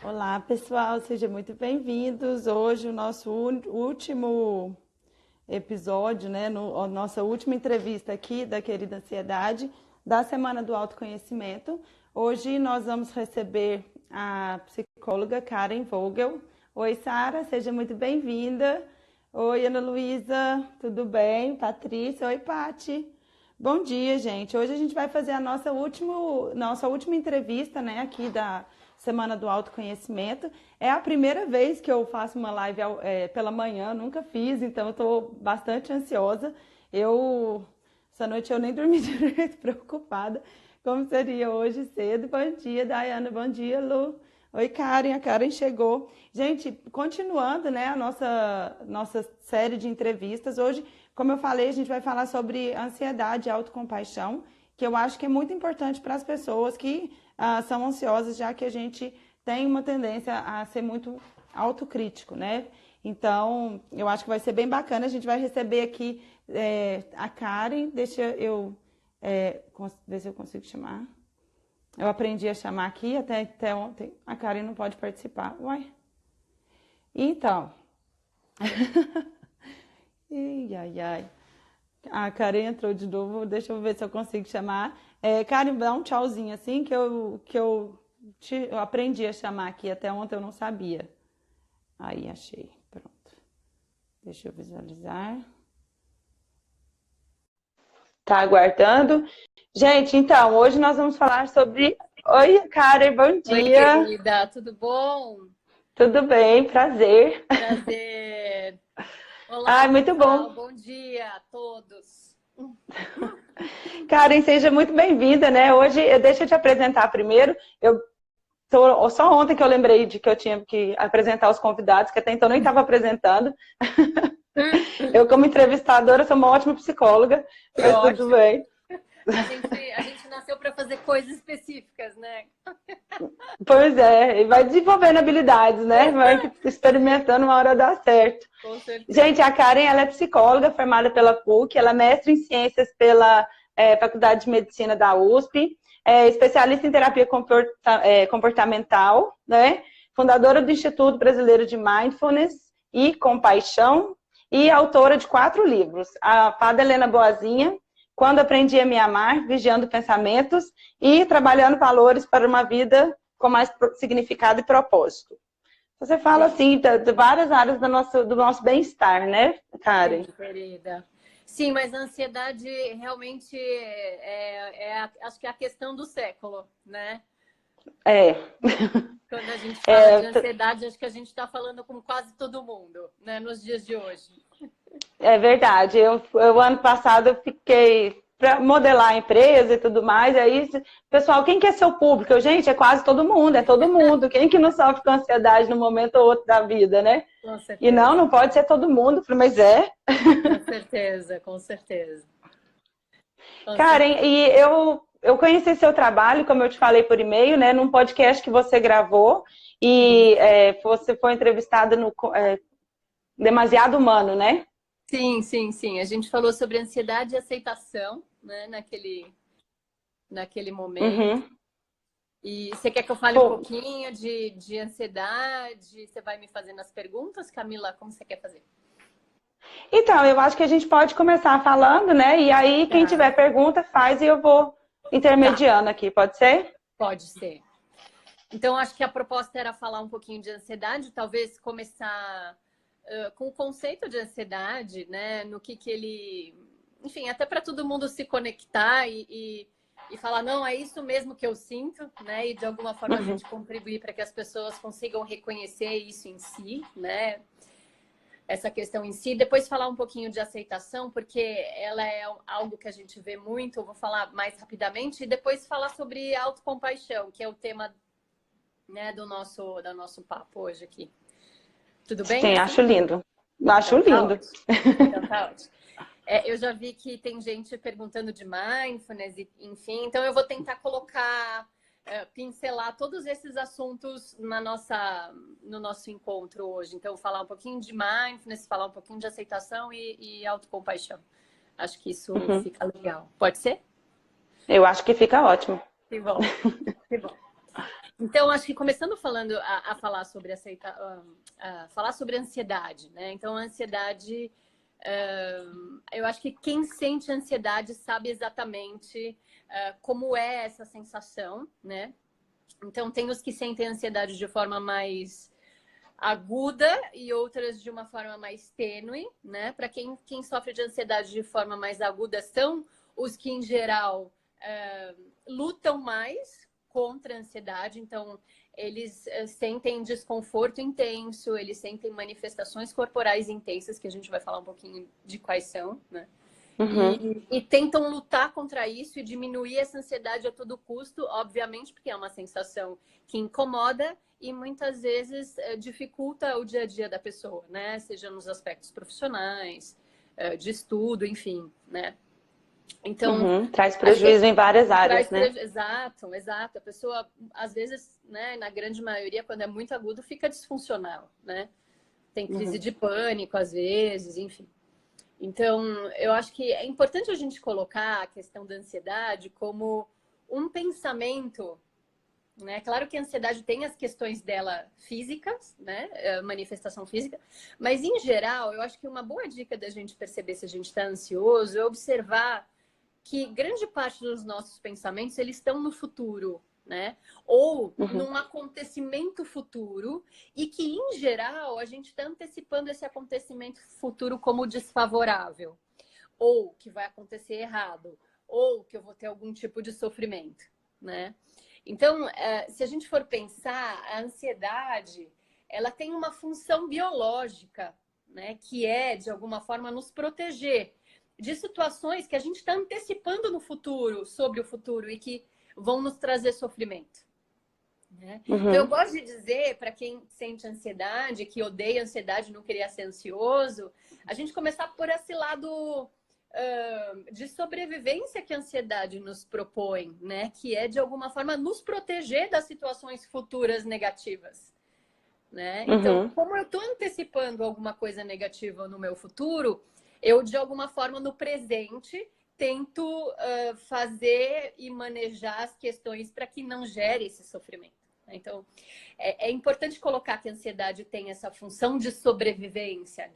Olá, pessoal, sejam muito bem-vindos. Hoje o nosso último episódio, né, a nossa última entrevista aqui da Querida Ansiedade, da Semana do Autoconhecimento. Hoje nós vamos receber a psicóloga Karen Vogel. Oi, Sara, seja muito bem-vinda. Oi, Ana Luísa, tudo bem? Patrícia, oi, Pati. Bom dia, gente. Hoje a gente vai fazer a nossa última entrevista, né, aqui da Semana do Autoconhecimento. É a primeira vez que eu faço uma live pela manhã, nunca fiz, então eu estou bastante ansiosa. Essa noite eu nem dormi direito, preocupada, como seria hoje cedo. Bom dia, Dayana. Bom dia, Lu. Oi, Karen. A Karen chegou. Gente, continuando, né, a nossa série de entrevistas. Hoje, como eu falei, a gente vai falar sobre ansiedade e autocompaixão, que eu acho que é muito importante para as pessoas que são ansiosas, já que a gente tem uma tendência a ser muito autocrítico, né? Então, eu acho que vai ser bem bacana. A gente vai receber aqui a Karen. Deixa eu ver se eu consigo chamar. Eu aprendi a chamar aqui, até ontem a Karen não pode participar. Uai. Então. Ih, ai, ai. A Karen entrou de novo, deixa eu ver se eu consigo chamar. Karen, dá um tchauzinho assim, eu aprendi a chamar aqui, até ontem eu não sabia. Aí, achei, pronto. Deixa eu visualizar. Tá aguardando? Gente, então, hoje nós vamos falar sobre... Oi, Karen, bom Oi, dia. querida, tudo bom? Tudo bem, prazer. Prazer. Olá, Ai, muito bom. pessoal, bom dia a todos. Karen, seja muito bem-vinda, né? Hoje, deixa eu te apresentar primeiro. Só ontem que eu lembrei de que eu tinha que apresentar os convidados, que até então eu nem estava apresentando. Eu, como entrevistadora, sou uma ótima psicóloga, mas tudo Ótimo. bem. A gente nasceu para fazer coisas específicas, né? Pois é, e vai desenvolvendo habilidades, né? Vai experimentando, uma hora dá certo. Com certeza. Gente, a Karen, ela é psicóloga formada pela PUC, ela é mestre em ciências pela Faculdade de Medicina da USP, é especialista em terapia comportamental, né? Fundadora do Instituto Brasileiro de Mindfulness e Compaixão e autora de 4 livros. A Fada Helena Boazinha, Quando Aprendi a Me Amar, Vigiando Pensamentos e Trabalhando Valores para uma Vida com mais significado e propósito. Você fala assim de várias áreas do nosso bem-estar, né, Karen? Sim, querida. Sim, mas a ansiedade realmente acho que é a questão do século, né? É. Quando a gente fala de ansiedade, acho que a gente está falando com quase todo mundo, né, nos dias de hoje. É verdade. Ano passado, eu fiquei para modelar a empresa e tudo mais. Aí, pessoal, quem que é seu público? Gente, é quase todo mundo, é todo mundo. Quem que não sofre com ansiedade no momento ou outro da vida, né? Com E certeza. não pode ser todo mundo, mas é. Com certeza, com certeza. Com Karen, certeza. e eu conheci seu trabalho, como eu te falei por e-mail, né, num podcast que você gravou, e você foi entrevistada no Demasiado Humano, né? Sim, sim, sim. A gente falou sobre ansiedade e aceitação, né, naquele momento. Uhum. E você quer que eu fale um Pô, pouquinho de ansiedade? Você vai me fazendo as perguntas, Camila? Como você quer fazer? então, eu acho que a gente pode começar falando, né? E aí, quem tiver Tá, pergunta, faz e eu vou tá, intermediando aqui, pode ser? pode ser. Então, acho que a proposta era falar um pouquinho de ansiedade, talvez começar com o conceito de ansiedade, né? No que ele... Enfim, até para todo mundo se conectar e falar, não, é isso mesmo que eu sinto, né? E de alguma forma a gente contribuir para que as pessoas consigam reconhecer isso em si, né? Essa questão em si. Depois falar um pouquinho de aceitação, porque ela é algo que a gente vê muito, eu vou falar mais rapidamente, e depois falar sobre autocompaixão, que é o tema, né, do nosso papo hoje aqui. Tudo bem Sim, assim? acho lindo. Acho Então tá lindo. ótimo. Então tá ótimo. Eu já vi que tem gente perguntando de mindfulness, enfim, então eu vou tentar colocar, pincelar todos esses assuntos no nosso encontro hoje. Então, falar um pouquinho de mindfulness, falar um pouquinho de aceitação e autocompaixão. Acho que isso fica legal. Pode ser? Eu acho que fica ótimo. Que bom. Que bom. Então, acho que começando falando a falar sobre falar sobre ansiedade, né? Então, a ansiedade, eu acho que quem sente ansiedade sabe exatamente como é essa sensação, né? Então, tem os que sentem ansiedade de forma mais aguda e outras de uma forma mais tênue, né? Para quem sofre de ansiedade de forma mais aguda são os que, em geral, lutam mais contra a ansiedade. Então, eles sentem desconforto intenso, eles sentem manifestações corporais intensas, que a gente vai falar um pouquinho de quais são, né? E tentam lutar contra isso e diminuir essa ansiedade a todo custo, obviamente, porque é uma sensação que incomoda e muitas vezes dificulta o dia a dia da pessoa, né? Seja nos aspectos profissionais, de estudo, enfim, né? Então, traz prejuízo em várias áreas, né? Exato, exato. A pessoa, às vezes, né, na grande maioria, quando é muito agudo, fica disfuncional, né? Tem crise de pânico, às vezes, enfim. Então, eu acho que é importante a gente colocar a questão da ansiedade como um pensamento, né? Claro que a ansiedade tem as questões dela físicas, né? Manifestação física, mas em geral, eu acho que uma boa dica da gente perceber se a gente está ansioso é observar que grande parte dos nossos pensamentos eles estão no futuro, né? Ou num acontecimento futuro e que, em geral, a gente está antecipando esse acontecimento futuro como desfavorável, ou que vai acontecer errado, ou que eu vou ter algum tipo de sofrimento, né? Então, se a gente for pensar, a ansiedade, ela tem uma função biológica, né? Que é, de alguma forma, nos proteger de situações que a gente está antecipando no futuro, sobre o futuro, e que vão nos trazer sofrimento. Né? Então, eu gosto de dizer, para quem sente ansiedade, que odeia ansiedade, não queria ser ansioso, a gente começar por esse lado de sobrevivência que a ansiedade nos propõe, né? Que é, de alguma forma, nos proteger das situações futuras negativas. Né? Então, como eu estou antecipando alguma coisa negativa no meu futuro, eu, de alguma forma, no presente, tento fazer e manejar as questões para que não gere esse sofrimento. Então, é importante colocar que a ansiedade tem essa função de sobrevivência,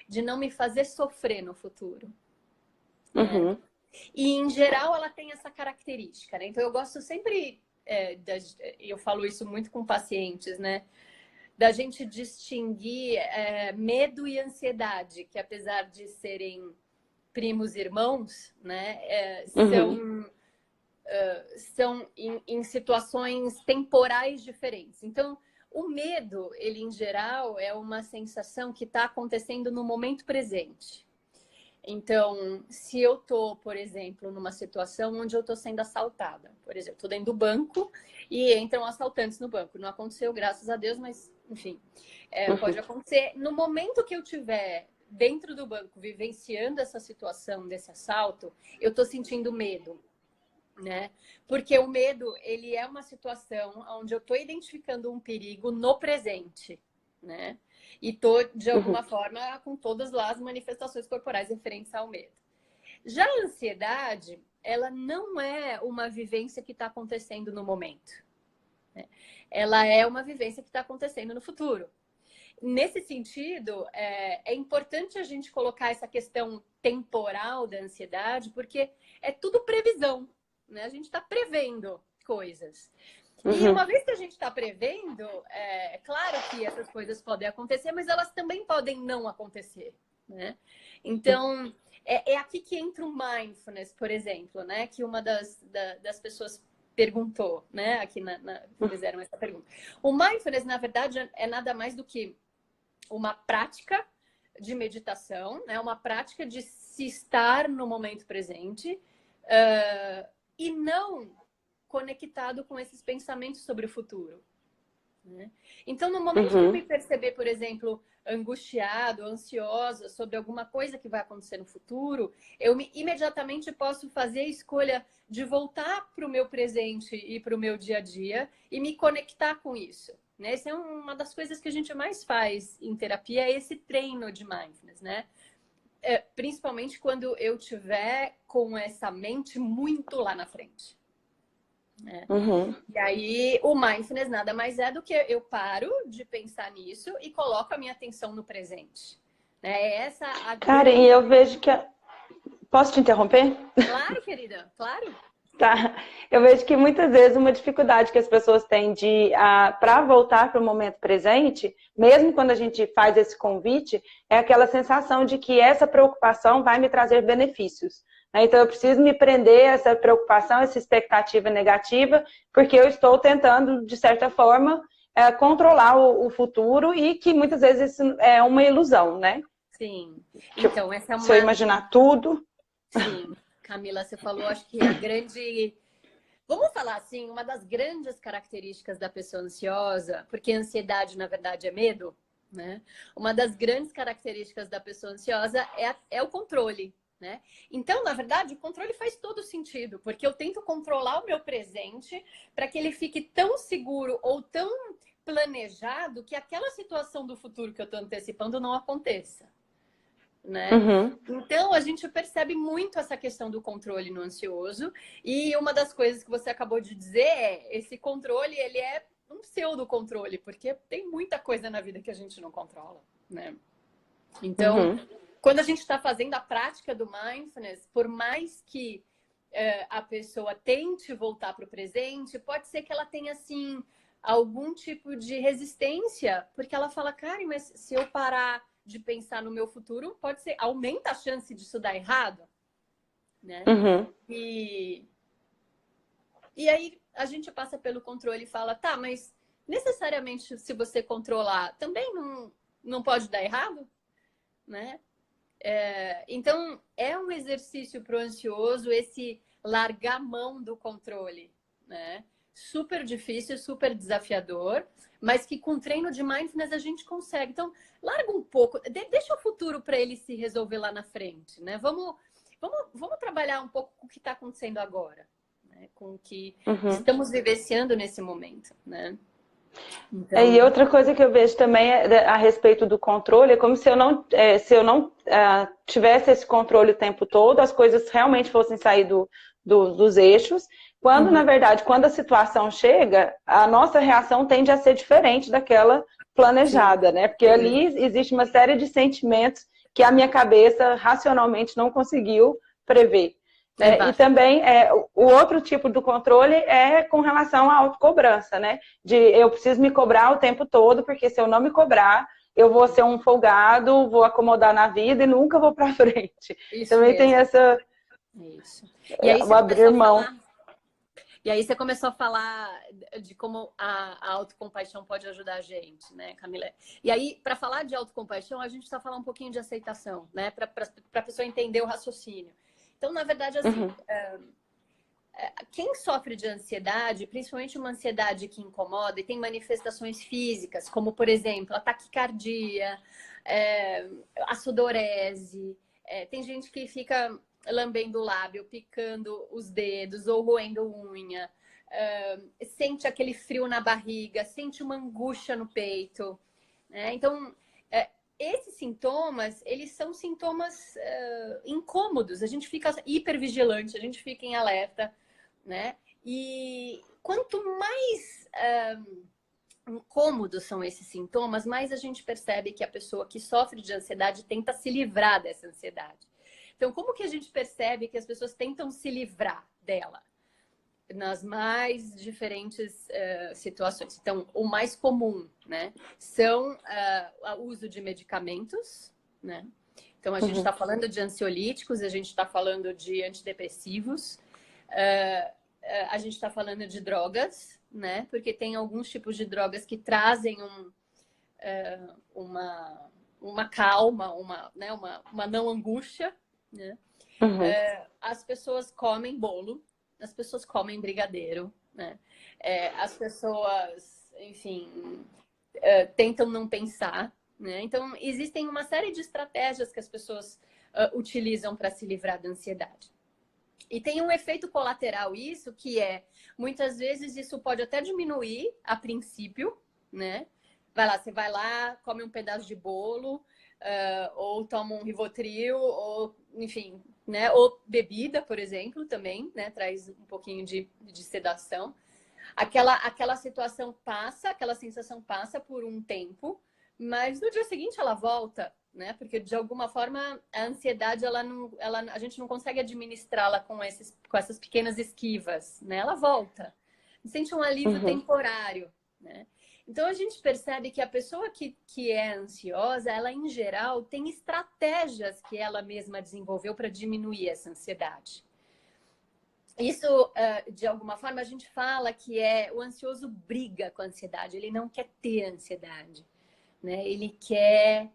de não me fazer sofrer no futuro. Né? E, em geral, ela tem essa característica. Né? Então, eu gosto sempre, eu falo isso muito com pacientes, né? Da gente distinguir medo e ansiedade, que apesar de serem primos irmãos, né, são em situações temporais diferentes. Então, o medo, ele em geral, é uma sensação que está acontecendo no momento presente. Então, se eu estou, por exemplo, numa situação onde eu estou sendo assaltada, por exemplo, estou dentro do banco e entram assaltantes no banco. Não aconteceu, graças a Deus, mas, enfim, pode acontecer. No momento que eu estiver dentro do banco, vivenciando essa situação desse assalto, eu estou sentindo medo. Né? Porque o medo, ele é uma situação onde eu estou identificando um perigo no presente, né? E estou, de alguma forma, com todas lá as manifestações corporais referentes ao medo. Já a ansiedade, ela não é uma vivência que está acontecendo no momento. Né? Ela é uma vivência que está acontecendo no futuro. Nesse sentido, é importante a gente colocar essa questão temporal da ansiedade, porque é tudo previsão. Né? A gente está prevendo coisas. E uma vez que a gente está prevendo, é claro que essas coisas podem acontecer, mas elas também podem não acontecer. Né? Então, é aqui que entra o mindfulness, por exemplo, né? Que uma das pessoas perguntou, né? Aqui fizeram essa pergunta. O mindfulness, na verdade, é nada mais do que uma prática de meditação, né? Uma prática de se estar no momento presente, e não conectado com esses pensamentos sobre o futuro. Né? Então, no momento que eu me perceber, por exemplo, angustiado, ansiosa sobre alguma coisa que vai acontecer no futuro, eu imediatamente posso fazer a escolha de voltar para o meu presente e para o meu dia a dia e me conectar com isso. Né? Essa é uma das coisas que a gente mais faz em terapia, é esse treino de mindfulness, né? Principalmente quando eu tiver com essa mente muito lá na frente. né? Uhum. E aí, o mindfulness nada mais é do que eu paro de pensar nisso e coloco a minha atenção no presente. É essa a Cara, grande... e eu vejo que. Posso te interromper? Claro, querida, claro. Tá. Eu vejo que muitas vezes uma dificuldade que as pessoas têm para voltar para o momento presente, mesmo quando a gente faz esse convite, é aquela sensação de que essa preocupação vai me trazer benefícios. Né? Então eu preciso me prender a essa preocupação, essa expectativa negativa, porque eu estou tentando, de certa forma, controlar o futuro e que muitas vezes isso é uma ilusão, né? Sim. Tipo, Então, essa é se eu uma... imaginar tudo. Sim, Camila, você falou, acho que a grande... Vamos falar assim, uma das grandes características da pessoa ansiosa, porque ansiedade, na verdade, é medo, né? Uma das grandes características da pessoa ansiosa é o controle, né? Então, na verdade, o controle faz todo sentido, porque eu tento controlar o meu presente para que ele fique tão seguro ou tão planejado que aquela situação do futuro que eu estou antecipando não aconteça. Né? Uhum. Então, a gente percebe muito essa questão do controle no ansioso. E uma das coisas que você acabou de dizer é esse controle, ele é um pseudo-controle, porque tem muita coisa na vida que a gente não controla, né? Então, Uhum. quando a gente está fazendo a prática do mindfulness, por mais que a pessoa tente voltar para o presente, pode ser que ela tenha, assim, algum tipo de resistência, porque ela fala, cara, mas se eu parar de pensar no meu futuro, pode ser, aumenta a chance disso dar errado, né? Uhum. E aí a gente passa pelo controle e fala, tá, mas necessariamente se você controlar, também não pode dar errado, né? Então, é um exercício para o ansioso esse largar mão do controle, né? Super difícil, super desafiador, mas que com treino de mindfulness a gente consegue. Então, larga um pouco, deixa o futuro para ele se resolver lá na frente, né? Vamos trabalhar um pouco com o que está acontecendo agora, né? Com o que Uhum. estamos vivenciando nesse momento, né? E Então, outra coisa que eu vejo também a respeito do controle é como se eu não tivesse esse controle o tempo todo, as coisas realmente fossem sair dos eixos, quando, na verdade, quando a situação chega, a nossa reação tende a ser diferente daquela sim, planejada, né? Porque sim, ali existe uma série de sentimentos que a minha cabeça racionalmente não conseguiu prever. Né? E exato. também o outro tipo do controle é com relação à autocobrança, né? De eu preciso me cobrar o tempo todo, porque se eu não me cobrar, eu vou ser um folgado, vou acomodar na vida e nunca vou para frente. Isso Também tem mesmo. essa Isso. E aí o você abrir começou a mão. falar. E aí você começou a falar de como a autocompaixão pode ajudar a gente, né, Camila? E aí, para falar de autocompaixão, a gente está falando um pouquinho de aceitação, né? Para a pessoa entender o raciocínio. Então, na verdade, assim, Uhum, quem sofre de ansiedade, principalmente uma ansiedade que incomoda e tem manifestações físicas, como, por exemplo, a taquicardia, a sudorese, tem gente que fica lambendo o lábio, picando os dedos ou roendo unha, sente aquele frio na barriga, sente uma angústia no peito, né? Então, esses sintomas, eles são sintomas incômodos. A gente fica hipervigilante, a gente fica em alerta, né? E quanto mais incômodos são esses sintomas, mais a gente percebe que a pessoa que sofre de ansiedade tenta se livrar dessa ansiedade. Então, como que a gente percebe que as pessoas tentam se livrar dela? Nas mais diferentes situações. Então, o mais comum, né, são o uso de medicamentos, né? Então, a gente uhum, está falando de ansiolíticos, a gente está falando de antidepressivos, a gente está falando de drogas, né? Porque tem alguns tipos de drogas que trazem uma calma, uma não angústia, né? uhum, As pessoas comem bolo, as pessoas comem brigadeiro, né? As pessoas, enfim, tentam não pensar, né? Então, existem uma série de estratégias que as pessoas utilizam para se livrar da ansiedade. E tem um efeito colateral isso, que muitas vezes isso pode até diminuir a princípio, né? Você vai lá, come um pedaço de bolo, ou toma um Rivotril, ou, enfim, né? Ou bebida, por exemplo, também, né? Traz um pouquinho de sedação. Aquela situação passa, aquela sensação passa por um tempo, mas no dia seguinte ela volta, né? Porque de alguma forma a ansiedade a gente não consegue administrá-la com essas pequenas esquivas, né? Ela volta, sente um alívio temporário, né? Então a gente percebe que a pessoa que é ansiosa, ela em geral tem estratégias que ela mesma desenvolveu para diminuir essa ansiedade. Isso, de alguma forma, a gente fala que o ansioso briga com a ansiedade, ele não quer ter ansiedade, né? Ele quer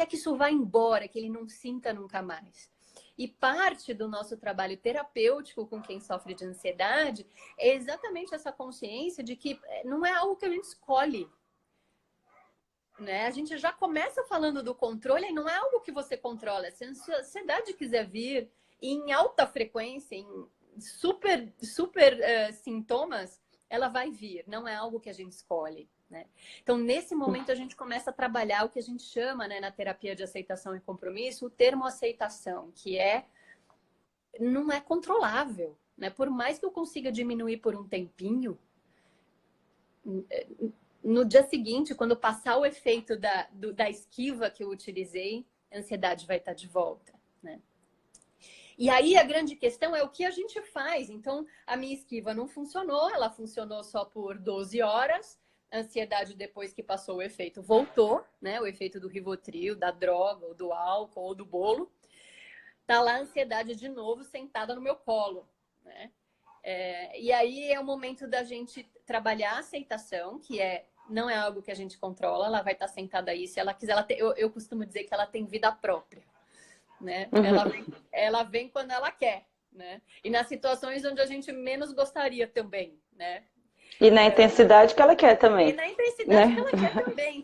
que isso vá embora, que ele não sinta nunca mais. E parte do nosso trabalho terapêutico com quem sofre de ansiedade é exatamente essa consciência de que não é algo que a gente escolhe, né? A gente já começa falando do controle e não é algo que você controla. Se a ansiedade quiser vir em alta frequência, em super sintomas, ela vai vir. Não é algo que a gente escolhe, né? Então, nesse momento, a gente começa a trabalhar o que a gente chama, né, na terapia de aceitação e compromisso, o termo aceitação, que não é controlável, né? Por mais que eu consiga diminuir por um tempinho, no dia seguinte, quando passar o efeito da esquiva que eu utilizei, a ansiedade vai estar de volta, né? E aí a grande questão é o que a gente faz. Então, a minha esquiva não funcionou, ela funcionou só por 12 horas. A ansiedade, depois que passou o efeito, voltou, né? O efeito do Rivotril, da droga, ou do álcool, ou do bolo. Tá lá a ansiedade de novo sentada no meu colo, né? E aí é o momento da gente trabalhar a aceitação, que não é algo que a gente controla, ela vai estar sentada aí. Se ela quiser, eu costumo dizer que ela tem vida própria, né? Ela vem quando ela quer, né? E nas situações onde a gente menos gostaria também, né? E na intensidade que ela quer também. E na intensidade, né, que ela quer também.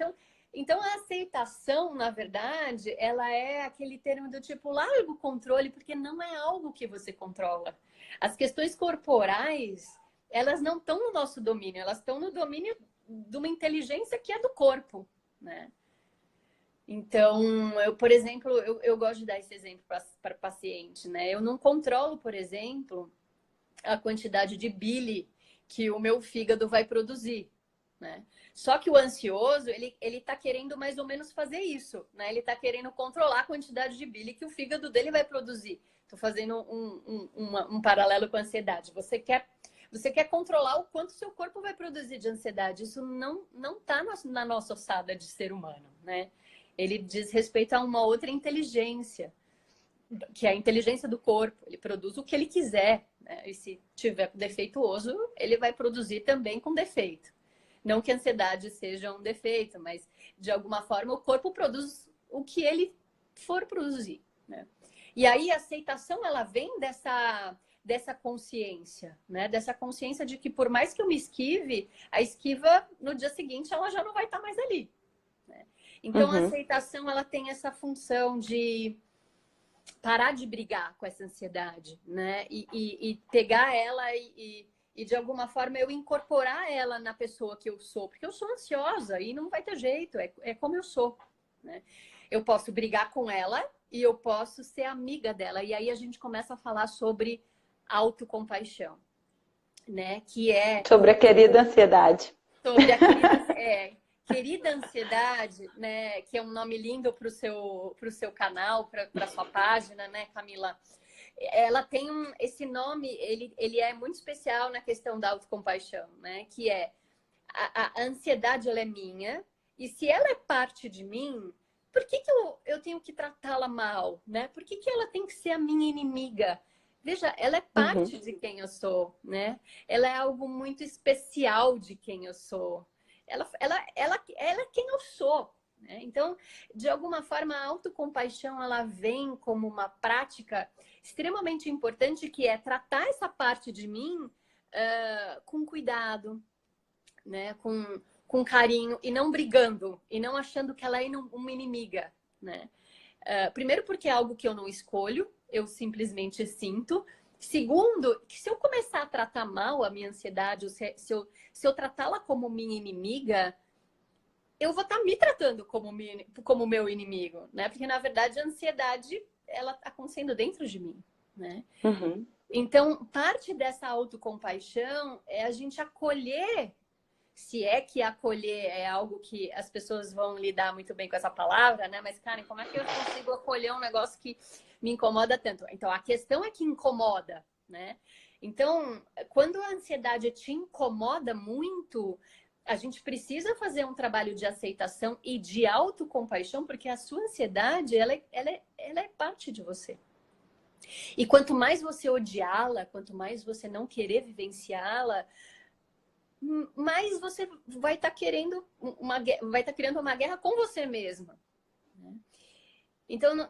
Então, a aceitação, na verdade, ela é aquele termo do tipo, larga o controle, porque não é algo que você controla. As questões corporais, elas não estão no nosso domínio, elas estão no domínio de uma inteligência que é do corpo, né? Então, por exemplo, eu gosto de dar esse exemplo para paciente, né? Eu não controlo, por exemplo, a quantidade de bile que o meu fígado vai produzir, né? Só que o ansioso, ele tá querendo mais ou menos fazer isso, né? Ele tá querendo controlar a quantidade de bile que o fígado dele vai produzir. Tô fazendo um paralelo com a ansiedade. Você quer controlar o quanto seu corpo vai produzir de ansiedade. Isso não tá na nossa ossada de ser humano, né? Ele diz respeito a uma outra inteligência, que é a inteligência do corpo. Ele produz o que ele quiser, né? E se tiver defeituoso, ele vai produzir também com defeito. Não que a ansiedade seja um defeito, mas de alguma forma o corpo produz o que ele for produzir, né? E aí a aceitação, ela vem dessa consciência, né? Dessa consciência de que por mais que eu me esquive, a esquiva no dia seguinte ela já não vai estar mais ali, né? Então a aceitação, ela tem essa função de parar de brigar com essa ansiedade, né? E pegar ela e de alguma forma eu incorporar ela na pessoa que eu sou, porque eu sou ansiosa e não vai ter jeito, é como eu sou, né? Eu posso brigar com ela e eu posso ser amiga dela. E aí a gente começa a falar sobre autocompaixão, né? Que é sobre a querida ansiedade. Sobre a querida ansiedade, né? Que é um nome lindo para o seu canal, para sua página, né, Camila? Ela tem esse nome, ele é muito especial na questão da autocompaixão, né? Que a ansiedade, ela é minha, e se ela é parte de mim, por que eu tenho que tratá-la mal, né? Por que ela tem que ser a minha inimiga? Veja, ela é parte de quem eu sou, né? Ela é algo muito especial de quem eu sou. Ela é quem eu sou, né? Então, de alguma forma, a autocompaixão, ela vem como uma prática extremamente importante, que é tratar essa parte de mim com cuidado, né? Com carinho, e não brigando, e não achando que ela é uma inimiga, né? Primeiro porque é algo que eu não escolho, eu simplesmente sinto. Segundo, que se eu começar a tratar mal a minha ansiedade, se eu tratá-la como minha inimiga, eu vou estar me tratando como meu inimigo, né? Porque, na verdade, a ansiedade, ela está acontecendo dentro de mim, né? Uhum. Então, parte dessa autocompaixão é a gente acolher, se é que acolher é algo que as pessoas vão lidar muito bem com essa palavra, né? Mas, Karen, como é que eu consigo acolher um negócio que me incomoda tanto? Então, a questão é que incomoda, né? Então, quando a ansiedade te incomoda muito, a gente precisa fazer um trabalho de aceitação e de autocompaixão, porque a sua ansiedade, ela é parte de você. E quanto mais você odiá-la, quanto mais você não querer vivenciá-la, mais você vai estar querendo vai estar criando uma guerra com você mesma. Né? Então,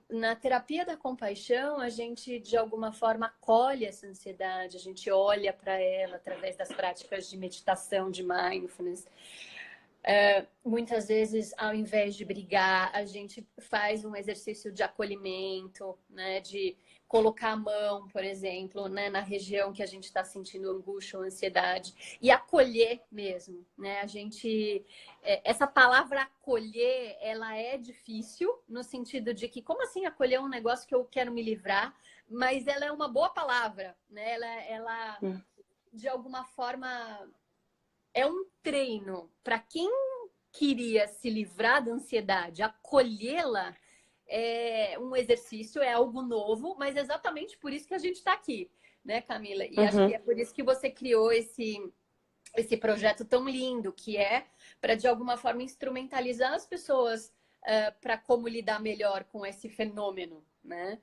na terapia da compaixão, a gente, de alguma forma, acolhe essa ansiedade, a gente olha para ela através das práticas de meditação, de mindfulness. Muitas vezes, ao invés de brigar, a gente faz um exercício de acolhimento, né? De colocar a mão, por exemplo, né? Na região que a gente está sentindo angústia ou ansiedade e acolher mesmo, né? A gente, essa palavra acolher, ela é difícil no sentido de que, como assim acolher um negócio que eu quero me livrar? Mas ela é uma boa palavra, né? Ela de alguma forma é um treino para quem queria se livrar da ansiedade, acolhê-la é um exercício, é algo novo, mas é exatamente por isso que a gente está aqui, né, Camila? E acho que é por isso que você criou esse projeto tão lindo, que é para, de alguma forma, instrumentalizar as pessoas para como lidar melhor com esse fenômeno, né?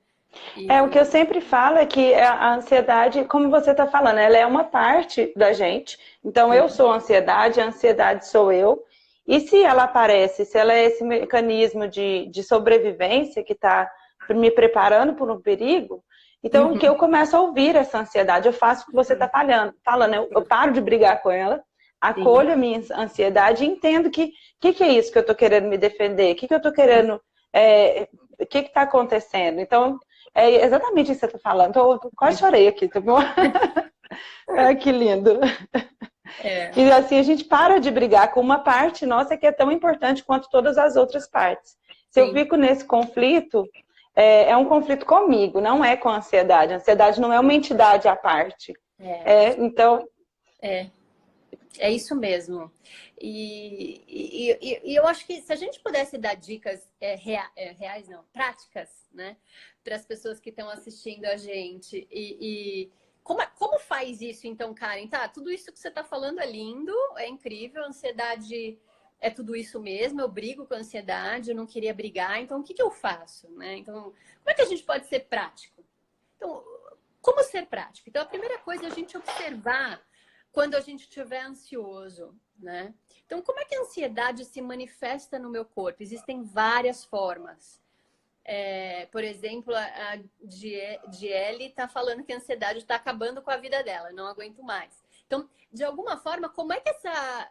O que eu sempre falo é que a ansiedade, como você está falando, ela é uma parte da gente. Então, eu sou a ansiedade sou eu. E se ela aparece, se ela é esse mecanismo de sobrevivência que está me preparando por um perigo, então que eu começo a ouvir essa ansiedade, eu faço o que você está falando, eu paro de brigar com ela, acolho a minha ansiedade e entendo que é isso que eu estou querendo me defender, que eu estou querendo, o que está acontecendo. Então, é exatamente isso que você está falando. Quase chorei aqui, tá bom? Que lindo. E assim, a gente para de brigar com uma parte nossa que é tão importante quanto todas as outras partes. Se eu fico nesse conflito, é um conflito comigo, não é com a ansiedade. A ansiedade não é uma entidade à parte. Então... É isso mesmo. E eu acho que se a gente pudesse dar dicas reais, não, práticas, né, para as pessoas que estão assistindo a gente. Como faz isso, então, Karen? Tá, tudo isso que você está falando é lindo, é incrível, a ansiedade é tudo isso mesmo, eu brigo com a ansiedade, eu não queria brigar, então o que eu faço? Né? Então, como é que a gente pode ser prático? Então, como ser prático? Então, a primeira coisa é a gente observar quando a gente estiver ansioso, né? Então, como é que a ansiedade se manifesta no meu corpo? Existem várias formas. Por exemplo, a Diele está falando que a ansiedade está acabando com a vida dela, não aguento mais. Então, de alguma forma, como é que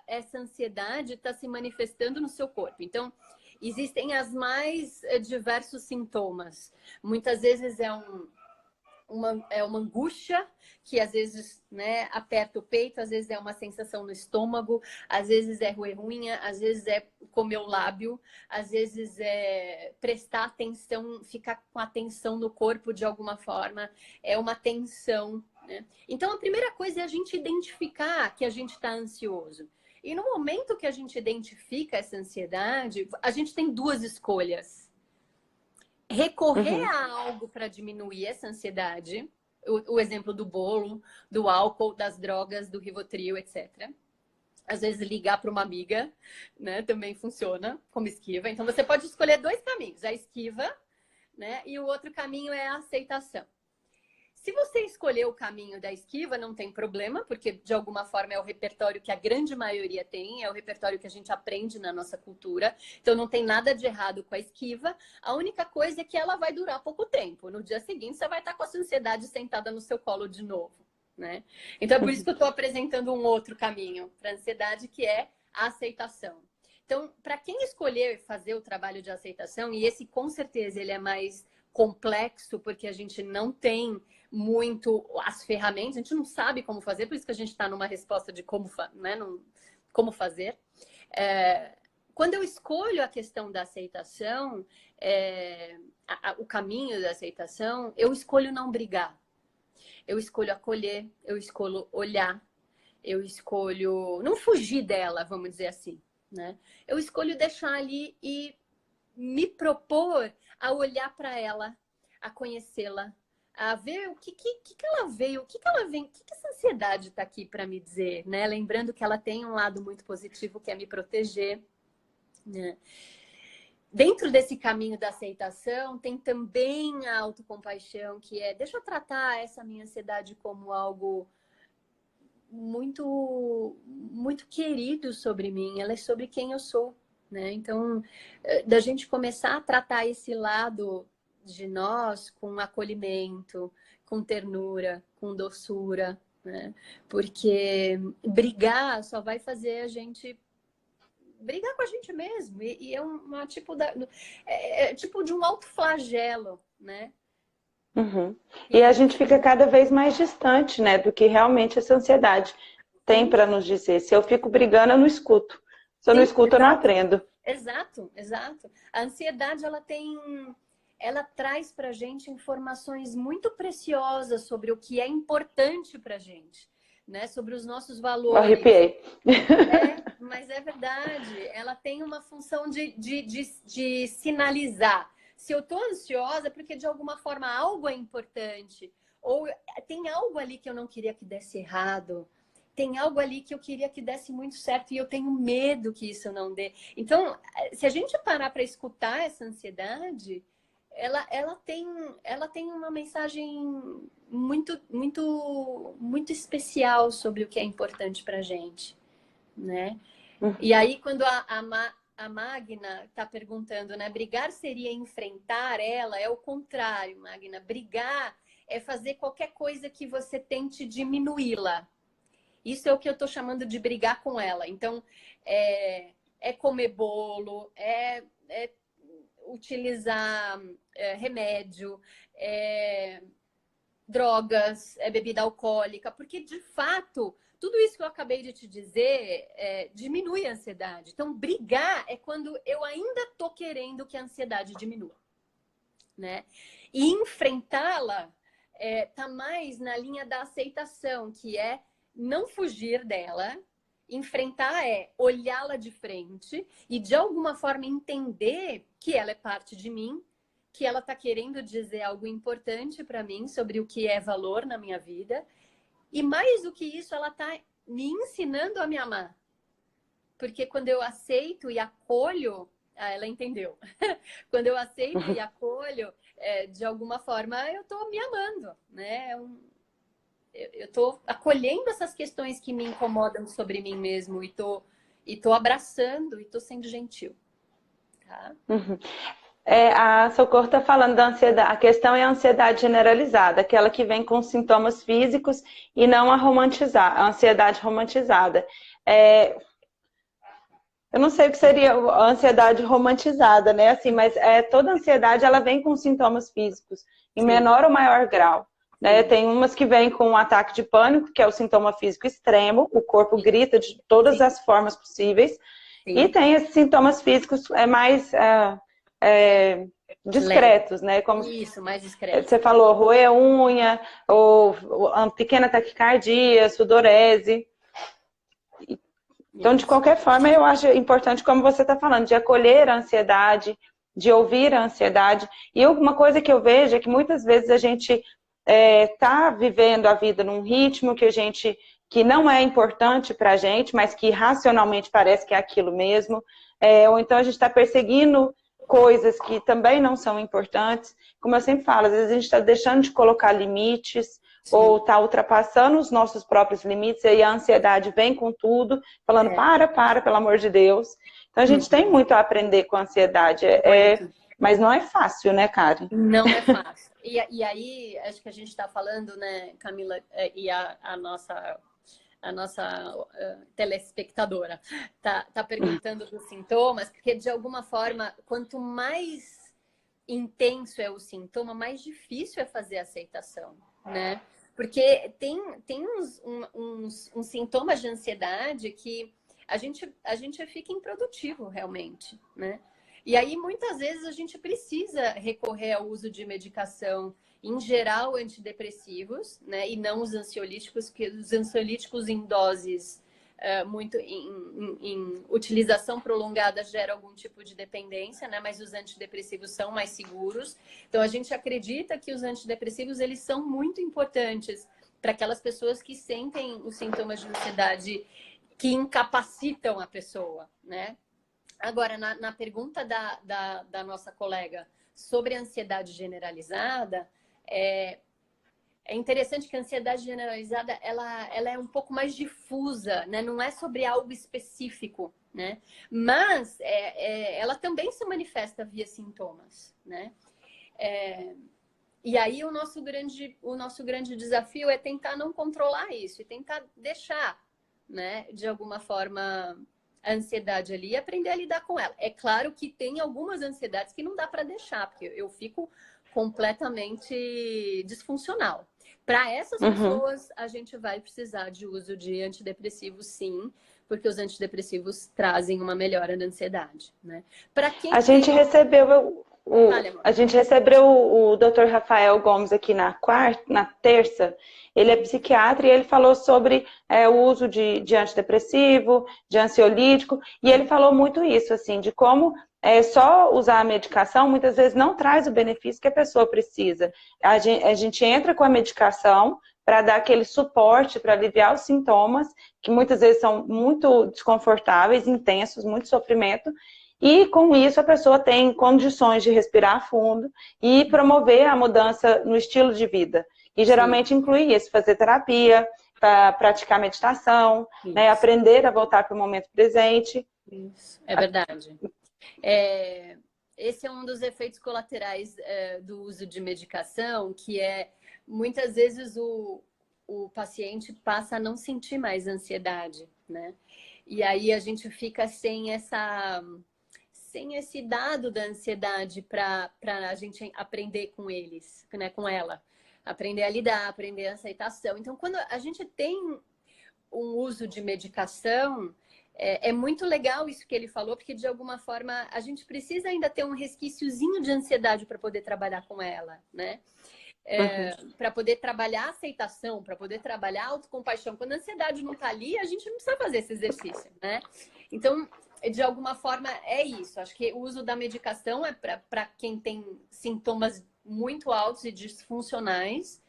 essa ansiedade está se manifestando no seu corpo? Então, existem as mais diversos sintomas. Muitas vezes é uma angústia que às vezes, né, aperta o peito, às vezes é uma sensação no estômago, às vezes é roer unha, às vezes é comer o lábio, às vezes é prestar atenção, ficar com atenção no corpo de alguma forma, é uma tensão, né? Então, a primeira coisa é a gente identificar que a gente está ansioso. E no momento que a gente identifica essa ansiedade, a gente tem duas escolhas. Recorrer a algo para diminuir essa ansiedade, o exemplo do bolo, do álcool, das drogas, do Rivotril, etc. Às vezes ligar para uma amiga, né, também funciona como esquiva. Então você pode escolher dois caminhos, a esquiva, né, e o outro caminho é a aceitação. Se você escolher o caminho da esquiva, não tem problema, porque de alguma forma é o repertório que a grande maioria tem, é o repertório que a gente aprende na nossa cultura. Então não tem nada de errado com a esquiva. A única coisa é que ela vai durar pouco tempo. No dia seguinte você vai estar com a sua ansiedade sentada no seu colo de novo, né? Então é por isso que eu estou apresentando um outro caminho para a ansiedade, que é a aceitação. Então, para quem escolher fazer o trabalho de aceitação, e esse com certeza ele é mais complexo, porque a gente não tem muito as ferramentas, a gente não sabe como fazer, por isso que a gente está numa resposta de como fazer. quando eu escolho a questão da aceitação, o caminho da aceitação, eu escolho não brigar. Eu escolho acolher, eu escolho olhar, eu escolho não fugir dela, vamos dizer assim, né? Eu escolho deixar ali e me propor a olhar para ela, a conhecê-la, a ver o que ela veio, o que ela vem, o que essa ansiedade está aqui para me dizer, né? Lembrando que ela tem um lado muito positivo, que é me proteger, né? Dentro desse caminho da aceitação, tem também a autocompaixão, que é, deixa eu tratar essa minha ansiedade como algo muito, muito querido sobre mim, ela é sobre quem eu sou, né? Então, da gente começar a tratar esse lado de nós com acolhimento, com ternura, com doçura, né? Porque brigar só vai fazer a gente brigar com a gente mesmo. E é uma tipo tipo de um autoflagelo, né? Uhum. E a gente fica cada vez mais distante, né, do que realmente essa ansiedade tem para nos dizer. Se eu fico brigando, eu não escuto. Se eu não Sim, escuto, eu não exato. aprendo. Exato, exato. A ansiedade, ela traz pra gente informações muito preciosas sobre o que é importante pra gente, né? Sobre os nossos Eu valores. arrepiei. Mas é verdade. Ela tem uma função de sinalizar. Se eu tô ansiosa, é porque de alguma forma algo é importante. Ou tem algo ali que eu não queria que desse errado. Tem algo ali que eu queria que desse muito certo e eu tenho medo que isso não dê. Então, se a gente parar para escutar essa ansiedade, ela tem uma mensagem muito especial sobre o que é importante para a gente, né? E aí, quando a Magna está perguntando, né? Brigar seria enfrentar ela, é o contrário, Magna. Brigar é fazer qualquer coisa que você tente diminuí-la. Isso é o que eu estou chamando de brigar com ela. Então, é comer bolo, é utilizar remédio, drogas, bebida alcoólica, porque, de fato, tudo isso que eu acabei de te dizer diminui a ansiedade. Então, brigar é quando eu ainda estou querendo que a ansiedade diminua, né? E enfrentá-la tá mais na linha da aceitação, que é não fugir dela. Enfrentar é olhá-la de frente e, de alguma forma, entender que ela é parte de mim, que ela está querendo dizer algo importante para mim sobre o que é valor na minha vida. E, mais do que isso, ela está me ensinando a me amar. Porque quando eu aceito e acolho, ela entendeu. Quando eu aceito e acolho, de alguma forma, eu estou me amando, né? Eu estou acolhendo essas questões que me incomodam sobre mim mesmo e tô abraçando e estou sendo gentil. Tá? Uhum. A Socorro está falando da ansiedade. A questão é a ansiedade generalizada, aquela que vem com sintomas físicos e não a ansiedade romantizada. Eu não sei o que seria a ansiedade romantizada, né? Assim, mas toda ansiedade ela vem com sintomas físicos, em menor ou maior grau. Né? Tem umas que vêm com um ataque de pânico, que é o sintoma físico extremo, o corpo grita de todas as formas possíveis. E tem esses sintomas físicos mais discretos, né? Como isso, mais discreto. você falou, roer unha, ou uma pequena taquicardia, sudorese. Então, de qualquer forma, eu acho importante, como você está falando, de acolher a ansiedade, de ouvir a ansiedade. E uma coisa que eu vejo é que muitas vezes a gente está vivendo a vida num ritmo que não é importante para a gente, mas que racionalmente parece que é aquilo mesmo. Ou então a gente está perseguindo coisas que também não são importantes. Como eu sempre falo, às vezes a gente está deixando de colocar limites, ou está ultrapassando os nossos próprios limites, e aí a ansiedade vem com tudo, falando, pelo amor de Deus. Então a gente tem muito a aprender com a ansiedade, mas não é fácil, né, Karen? Não é fácil. E aí, acho que a gente está falando, né, Camila, e a nossa telespectadora tá perguntando dos sintomas, porque de alguma forma, quanto mais intenso é o sintoma, mais difícil é fazer a aceitação, né? Porque tem uns sintomas de ansiedade que a gente fica improdutivo realmente, né? E aí, muitas vezes, a gente precisa recorrer ao uso de medicação, em geral, antidepressivos, né? E não os ansiolíticos, porque os ansiolíticos em doses muito em utilização prolongada gera algum tipo de dependência, né? Mas os antidepressivos são mais seguros. Então, a gente acredita que os antidepressivos, eles são muito importantes para aquelas pessoas que sentem os sintomas de ansiedade que incapacitam a pessoa, né? Agora, na pergunta da nossa colega sobre a ansiedade generalizada, é interessante que a ansiedade generalizada ela é um pouco mais difusa, né? Não é sobre algo específico, né? Mas ela também se manifesta via sintomas, né? E aí o nosso grande desafio é tentar não controlar isso e tentar deixar, né, de alguma forma, a ansiedade ali e aprender a lidar com ela. É claro que tem algumas ansiedades que não dá para deixar, porque eu fico completamente disfuncional. Para essas pessoas, a gente vai precisar de uso de antidepressivos, sim, porque os antidepressivos trazem uma melhora da ansiedade, né? Para quem A gente recebeu Vale, o Dr. Rafael Gomes aqui na terça. Ele é psiquiatra e ele falou sobre o uso de antidepressivo, de ansiolítico, e ele falou muito isso, assim, de como só usar a medicação muitas vezes não traz o benefício que a pessoa precisa. A gente entra com a medicação para dar aquele suporte, para aliviar os sintomas, que muitas vezes são muito desconfortáveis, intensos, muito sofrimento, e com isso a pessoa tem condições de respirar fundo e promover a mudança no estilo de vida. E geralmente inclui isso, fazer terapia, praticar meditação, né, aprender a voltar para o momento presente. Isso, é verdade. Esse é um dos efeitos colaterais do uso de medicação, que muitas vezes o paciente passa a não sentir mais ansiedade, né? E aí a gente fica sem esse dado da ansiedade para a gente aprender com eles, né, com ela. Aprender a lidar, aprender a aceitação. Então, quando a gente tem um uso de medicação, é muito legal isso que ele falou, porque de alguma forma a gente precisa ainda ter um resquíciozinho de ansiedade para poder trabalhar com ela, né? Para poder trabalhar a aceitação, para poder trabalhar a autocompaixão. Quando a ansiedade não está ali, a gente não precisa fazer esse exercício, né? Então, de alguma forma, é isso. Acho que o uso da medicação é para quem tem sintomas muito altos e disfuncionais,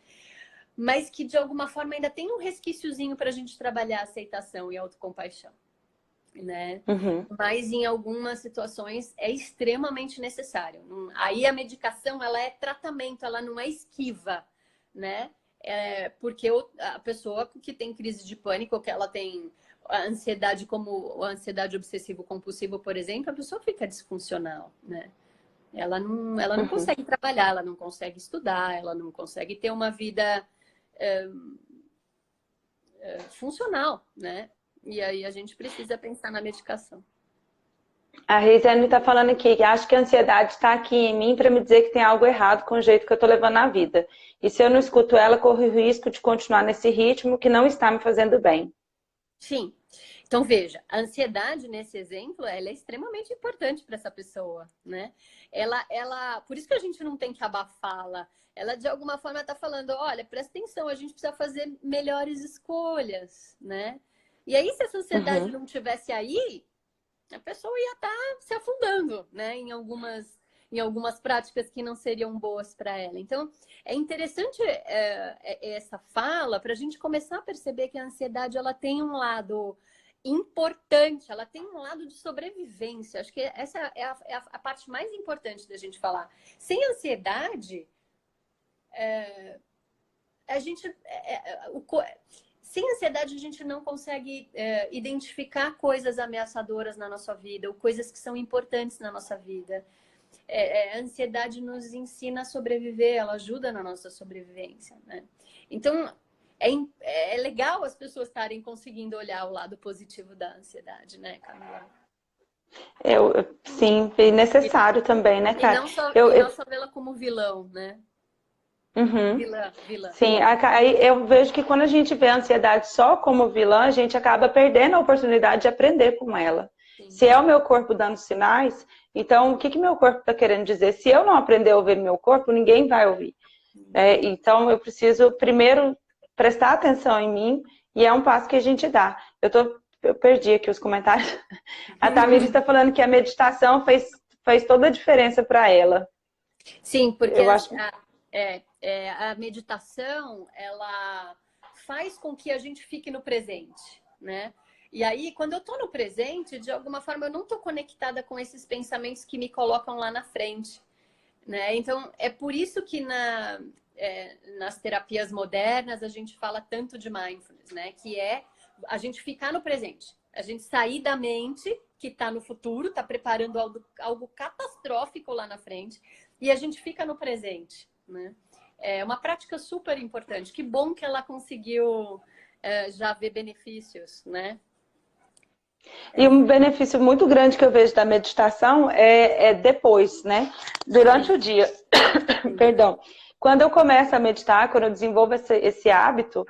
mas que de alguma forma ainda tem um resquíciozinho para a gente trabalhar a aceitação e a autocompaixão, né? Mas em algumas situações é extremamente necessário. Aí a medicação, ela é tratamento, ela não é esquiva, né? Porque a pessoa que tem crise de pânico, que ela tem a ansiedade como a ansiedade obsessivo-compulsivo, por exemplo, a pessoa fica disfuncional, né? Ela não consegue trabalhar, ela não consegue estudar, ela não consegue ter uma vida funcional, né? E aí a gente precisa pensar na medicação. A Reisiane está falando aqui que acho que a ansiedade está aqui em mim para me dizer que tem algo errado com o jeito que eu estou levando a vida. E se eu não escuto ela, corro o risco de continuar nesse ritmo que não está me fazendo bem. Sim. Então, veja, a ansiedade, nesse exemplo, ela é extremamente importante para essa pessoa, né? Por isso que a gente não tem que abafá-la. Ela, de alguma forma, está falando, olha, presta atenção, a gente precisa fazer melhores escolhas, né? E aí, se essa ansiedade não tivesse aí, a pessoa ia estar se afundando, né? Em algumas práticas que não seriam boas para ela. Então, é interessante essa fala para a gente começar a perceber que a ansiedade ela tem um lado importante, ela tem um lado de sobrevivência. Acho que essa é a parte mais importante da gente falar. Sem ansiedade, sem ansiedade, a gente não consegue identificar coisas ameaçadoras na nossa vida ou coisas que são importantes na nossa vida. A ansiedade nos ensina a sobreviver, ela ajuda na nossa sobrevivência, né? Então, é legal as pessoas estarem conseguindo olhar o lado positivo da ansiedade, né, Camila? Sim, é necessário também, né, cara? E não só vê-la como vilão, né? Uhum. Vilã. Sim, aí eu vejo que quando a gente vê a ansiedade só como vilã, a gente acaba perdendo a oportunidade de aprender com ela. Sim. Se é o meu corpo dando sinais, então o que que meu corpo está querendo dizer? Se eu não aprender a ouvir meu corpo, ninguém vai ouvir. Então eu preciso primeiro prestar atenção em mim e é um passo que a gente dá. Eu perdi aqui os comentários. A Tamiri está falando que a meditação fez toda a diferença para ela. Sim, porque Eu acho. a meditação, ela faz com que a gente fique no presente, né? E aí, quando eu tô no presente, de alguma forma, eu não tô conectada com esses pensamentos que me colocam lá na frente, né? Então, é por isso que nas terapias modernas a gente fala tanto de mindfulness, né? Que é a gente ficar no presente, a gente sair da mente que está no futuro, está preparando algo catastrófico lá na frente, e a gente fica no presente, né? É uma prática super importante. Que bom que ela conseguiu já ver benefícios, né? E um benefício muito grande que eu vejo da meditação é depois, né? Durante Sim, o dia. sim. Perdão. Quando eu começo a meditar, quando eu desenvolvo esse hábito,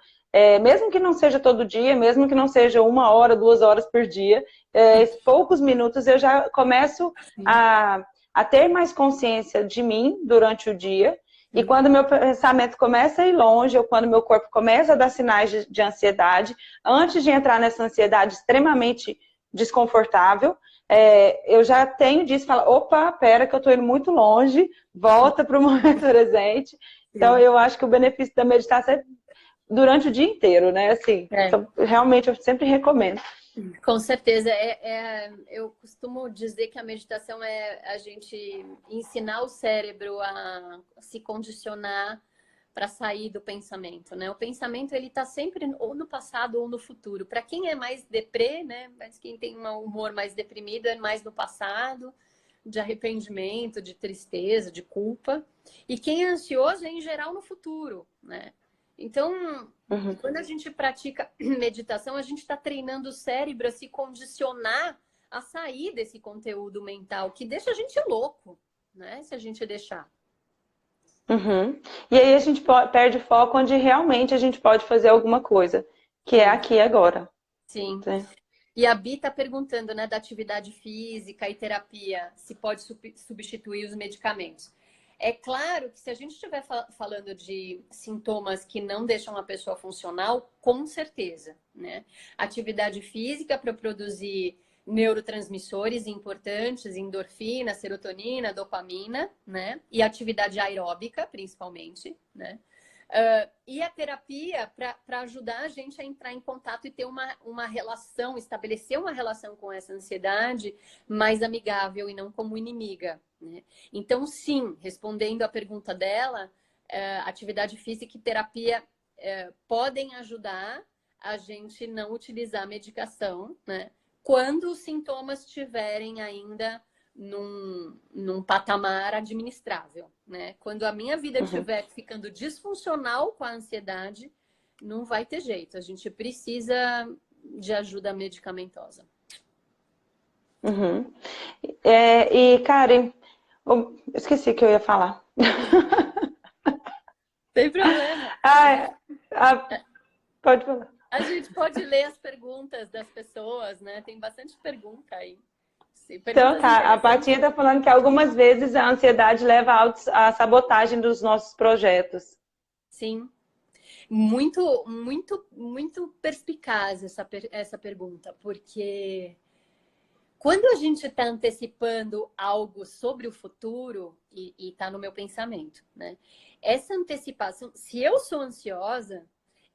mesmo que não seja todo dia, mesmo que não seja 1 hora, 2 horas por dia, poucos minutos eu já começo a ter mais consciência de mim durante o dia. E quando meu pensamento começa a ir longe, ou quando meu corpo começa a dar sinais de ansiedade, antes de entrar nessa ansiedade extremamente desconfortável, eu já tenho disso, falo, opa, pera que eu tô indo muito longe, volta para o momento presente. Então, Sim. eu acho que o benefício da meditação é durante o dia inteiro, né? Assim, É. então, realmente, eu sempre recomendo. Com certeza. Eu costumo dizer que a meditação é a gente ensinar o cérebro a se condicionar para sair do pensamento, né? O pensamento ele está sempre ou no passado ou no futuro. Para quem é mais deprê, né? Mas quem tem um humor mais deprimido é mais no passado, de arrependimento, de tristeza, de culpa. E quem é ansioso é em geral no futuro, né? Então, Uhum. quando a gente pratica meditação, a gente está treinando o cérebro a se condicionar a sair desse conteúdo mental que deixa a gente louco, né? Se a gente deixar. Uhum. E aí a gente perde foco onde realmente a gente pode fazer alguma coisa, que é Sim, aqui e agora. sim. Né? E a Bi está perguntando, né, da atividade física e terapia, se pode substituir os medicamentos. É claro que se a gente estiver falando de sintomas que não deixam a pessoa funcional, com certeza, né? Atividade física para produzir neurotransmissores importantes, endorfina, serotonina, dopamina, né? E atividade aeróbica, principalmente, né? E a terapia para ajudar a gente a entrar em contato e ter uma relação, estabelecer uma relação com essa ansiedade mais amigável e não como inimiga, né? Então, sim, respondendo à pergunta dela, atividade física e terapia podem ajudar a gente não utilizar medicação, né? Quando os sintomas estiverem ainda num patamar administrável, né? Quando a minha vida Uhum. estiver ficando disfuncional com a ansiedade, não vai ter jeito. A gente precisa de ajuda medicamentosa. Uhum. E, Karen, eu esqueci o que eu ia falar. Sem problema. Ah, pode falar. A gente pode ler as perguntas das pessoas, né? Tem bastante pergunta aí. Sim, Então perguntas tá, a interessantes. Patinha está falando que algumas vezes a ansiedade leva à sabotagem dos nossos projetos. Sim. Muito, muito, muito perspicaz essa pergunta, porque quando a gente está antecipando algo sobre o futuro, e está no meu pensamento, né? Essa antecipação, se eu sou ansiosa,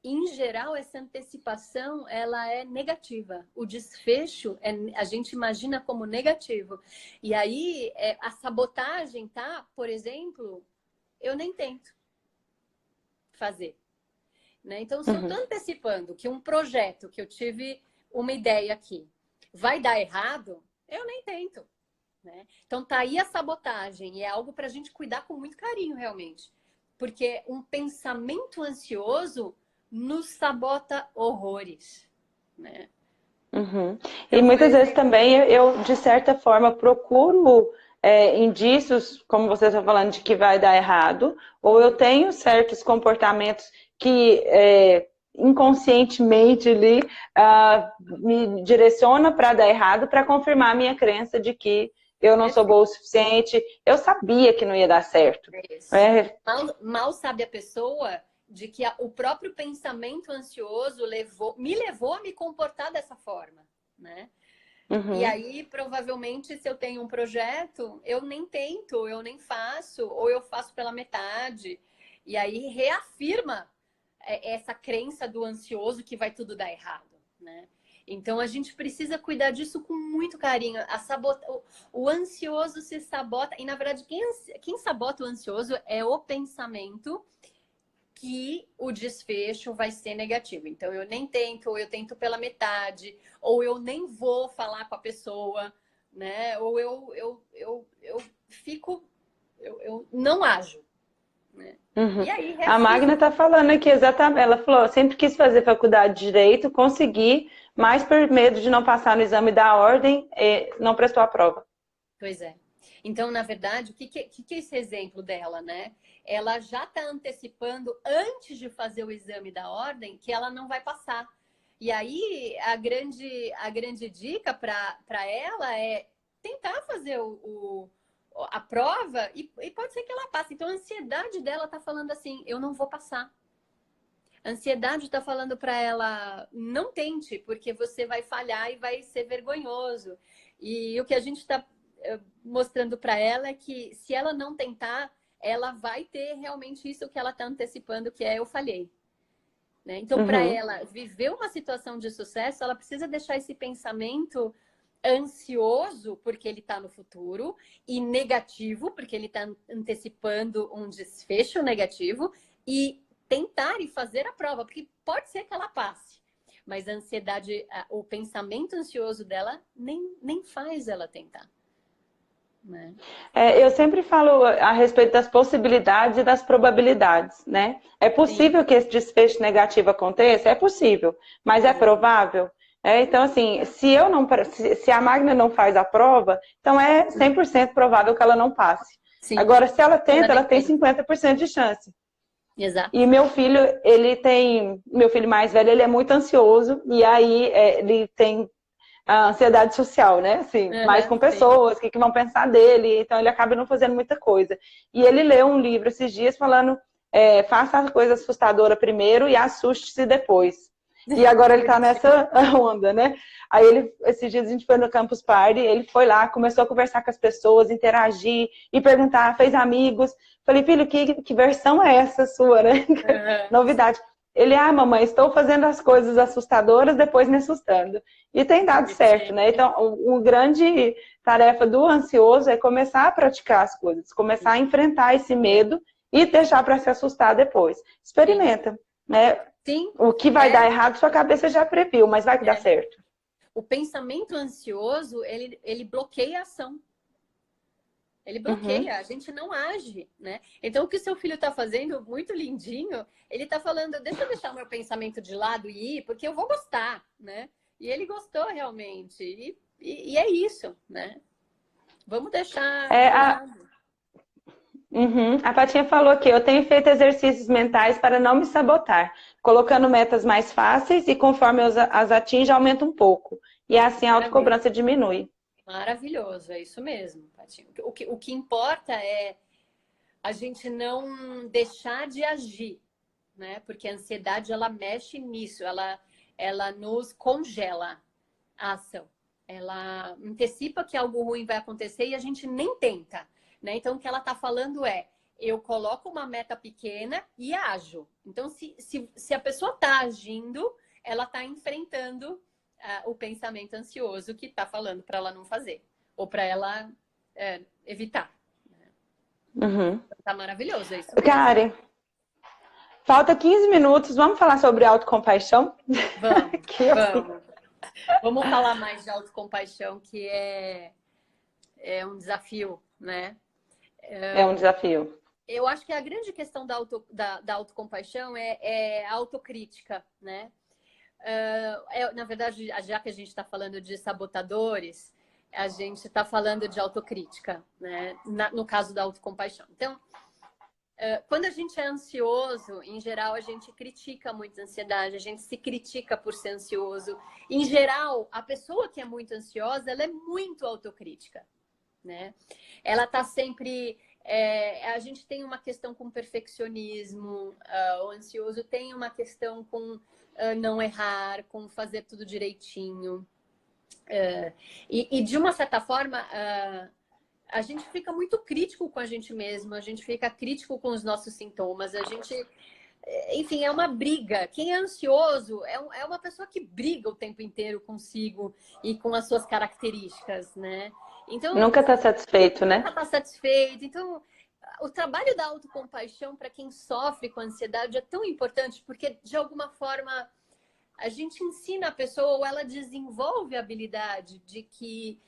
em geral, essa antecipação ela é negativa. O desfecho a gente imagina como negativo. E aí a sabotagem tá, por exemplo, eu nem tento fazer. Né? Então, se eu estou Uhum. antecipando que um projeto que eu tive uma ideia aqui vai dar errado, eu nem tento. Né? Então, tá aí a sabotagem. E é algo para a gente cuidar com muito carinho, realmente. Porque um pensamento ansioso nos sabota horrores. Né? Uhum. E Então, por muitas vezes exemplo, também eu, de certa forma, procuro indícios, como você está falando, de que vai dar errado, ou eu tenho certos comportamentos que inconscientemente ali me direciona para dar errado, para confirmar a minha crença de que eu não sou boa o suficiente. Eu sabia que não ia dar certo. É isso. Mal sabe a pessoa de que o próprio pensamento ansioso me levou a me comportar dessa forma, né? Uhum. E aí, provavelmente, se eu tenho um projeto, eu nem tento, eu nem faço, ou eu faço pela metade. E aí reafirma essa crença do ansioso que vai tudo dar errado, né? Então, a gente precisa cuidar disso com muito carinho. O ansioso se sabota. E, na verdade, quem sabota o ansioso é o pensamento que o desfecho vai ser negativo. Então, eu nem tento, ou eu tento pela metade, ou eu nem vou falar com a pessoa, né? Ou eu fico... Eu não ajo. Né? Uhum. E aí, A Magna está falando aqui exatamente. Ela falou: sempre quis fazer faculdade de Direito, consegui, mas por medo de não passar no exame da ordem, não prestou a prova. Pois é. Então, na verdade, o que é esse exemplo dela, né? Ela já está antecipando, antes de fazer o exame da ordem, que ela não vai passar. E aí, a grande dica para ela é tentar fazer a prova e pode ser que ela passe. Então, a ansiedade dela está falando assim, eu não vou passar. A ansiedade está falando para ela, não tente, porque você vai falhar e vai ser vergonhoso. E o que a gente está mostrando para ela é que se ela não tentar, ela vai ter realmente isso que ela está antecipando, que é eu falhei. Né? Então, para ela viver uma situação de sucesso, ela precisa deixar esse pensamento ansioso, porque ele está no futuro, e negativo, porque ele está antecipando um desfecho negativo, e tentar e fazer a prova, porque pode ser que ela passe. Mas a ansiedade, o pensamento ansioso dela nem faz ela tentar. Né? Eu sempre falo a respeito das possibilidades e das probabilidades, né? É possível que esse desfecho negativo aconteça? É possível, mas é provável? Então, assim, se a Magna não faz a prova, então é 100% provável que ela não passe. Sim. Agora, se ela tenta, ela tem 50% de chance. Exato. E meu filho, meu filho mais velho, ele é muito ansioso, e aí ele tem a ansiedade social, né? Assim, mais com pessoas, o que vão pensar dele, então ele acaba não fazendo muita coisa. E ele leu um livro esses dias falando, faça a coisa assustadora primeiro e assuste-se depois. E agora ele tá nessa onda, né? Aí esses dias a gente foi no Campus Party, ele foi lá, começou a conversar com as pessoas, interagir e perguntar, fez amigos. Falei, filho, que versão é essa sua, né? Novidade. Ele, mamãe, estou fazendo as coisas assustadoras, depois me assustando. E tem dado certo, né? Então, a grande tarefa do ansioso é começar a praticar as coisas, começar a enfrentar esse medo e deixar para se assustar depois. Experimenta, né? Sim. O que vai dar errado, sua cabeça já previu, mas vai que dá certo. O pensamento ansioso, ele bloqueia a ação. Ele bloqueia, a gente não age, né? Então, o que o seu filho está fazendo, muito lindinho, ele está falando, deixa eu deixar meu pensamento de lado e ir, porque eu vou gostar, né? E ele gostou realmente. E é isso, né? Vamos deixar de lado. A Patinha falou aqui, eu tenho feito exercícios mentais para não me sabotar, colocando metas mais fáceis e conforme eu as atinjo, aumenta um pouco. E assim a autocobrança diminui. Maravilhoso, é isso mesmo, Patinho. O que importa é a gente não deixar de agir, né? Porque a ansiedade, ela mexe nisso, ela nos congela a ação. Ela antecipa que algo ruim vai acontecer e a gente nem tenta, né? Então, o que ela está falando é, eu coloco uma meta pequena e ajo. Então, se a pessoa está agindo, ela está enfrentando o pensamento ansioso que está falando para ela não fazer. Ou para ela evitar. Tá maravilhoso isso mesmo. Karen, falta 15 minutos. Vamos falar sobre autocompaixão? Vamos. Vamos falar mais de autocompaixão, que é um desafio, né? É um desafio. Eu acho que a grande questão da autocompaixão é a autocrítica, né? Na verdade, já que a gente está falando de sabotadores, a gente está falando de autocrítica, né? No caso da autocompaixão. Então, quando a gente é ansioso, em geral, a gente critica muito a ansiedade, a gente se critica por ser ansioso. Em geral, a pessoa que é muito ansiosa, ela é muito autocrítica, né? Ela está sempre... a gente tem uma questão com perfeccionismo, o ansioso tem uma questão com não errar, com fazer tudo direitinho. E de uma certa forma... a gente fica muito crítico com a gente mesmo, a gente fica crítico com os nossos sintomas, a gente... Enfim, é uma briga. Quem é ansioso é uma pessoa que briga o tempo inteiro consigo e com as suas características, né? Então, Nunca está satisfeito, né? nunca está satisfeito. Então, o trabalho da autocompaixão para quem sofre com ansiedade é tão importante, porque, de alguma forma, a gente ensina a pessoa, ou ela desenvolve a habilidade de que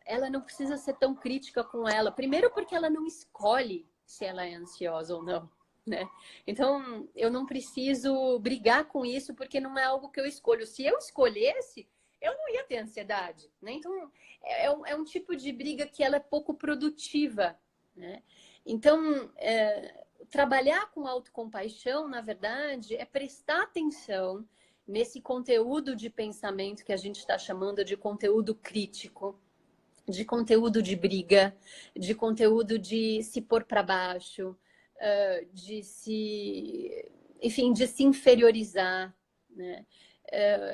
ela não precisa ser tão crítica com ela. Primeiro porque ela não escolhe se ela é ansiosa ou não, né? Então, eu não preciso brigar com isso porque não é algo que eu escolho. Se eu escolhesse, eu não ia ter ansiedade, né? Então, é um tipo de briga que ela é pouco produtiva, né? Então, trabalhar com autocompaixão, na verdade, é prestar atenção nesse conteúdo de pensamento que a gente está chamando de conteúdo crítico, de conteúdo de briga, de conteúdo de se pôr para baixo, enfim, de se inferiorizar, né?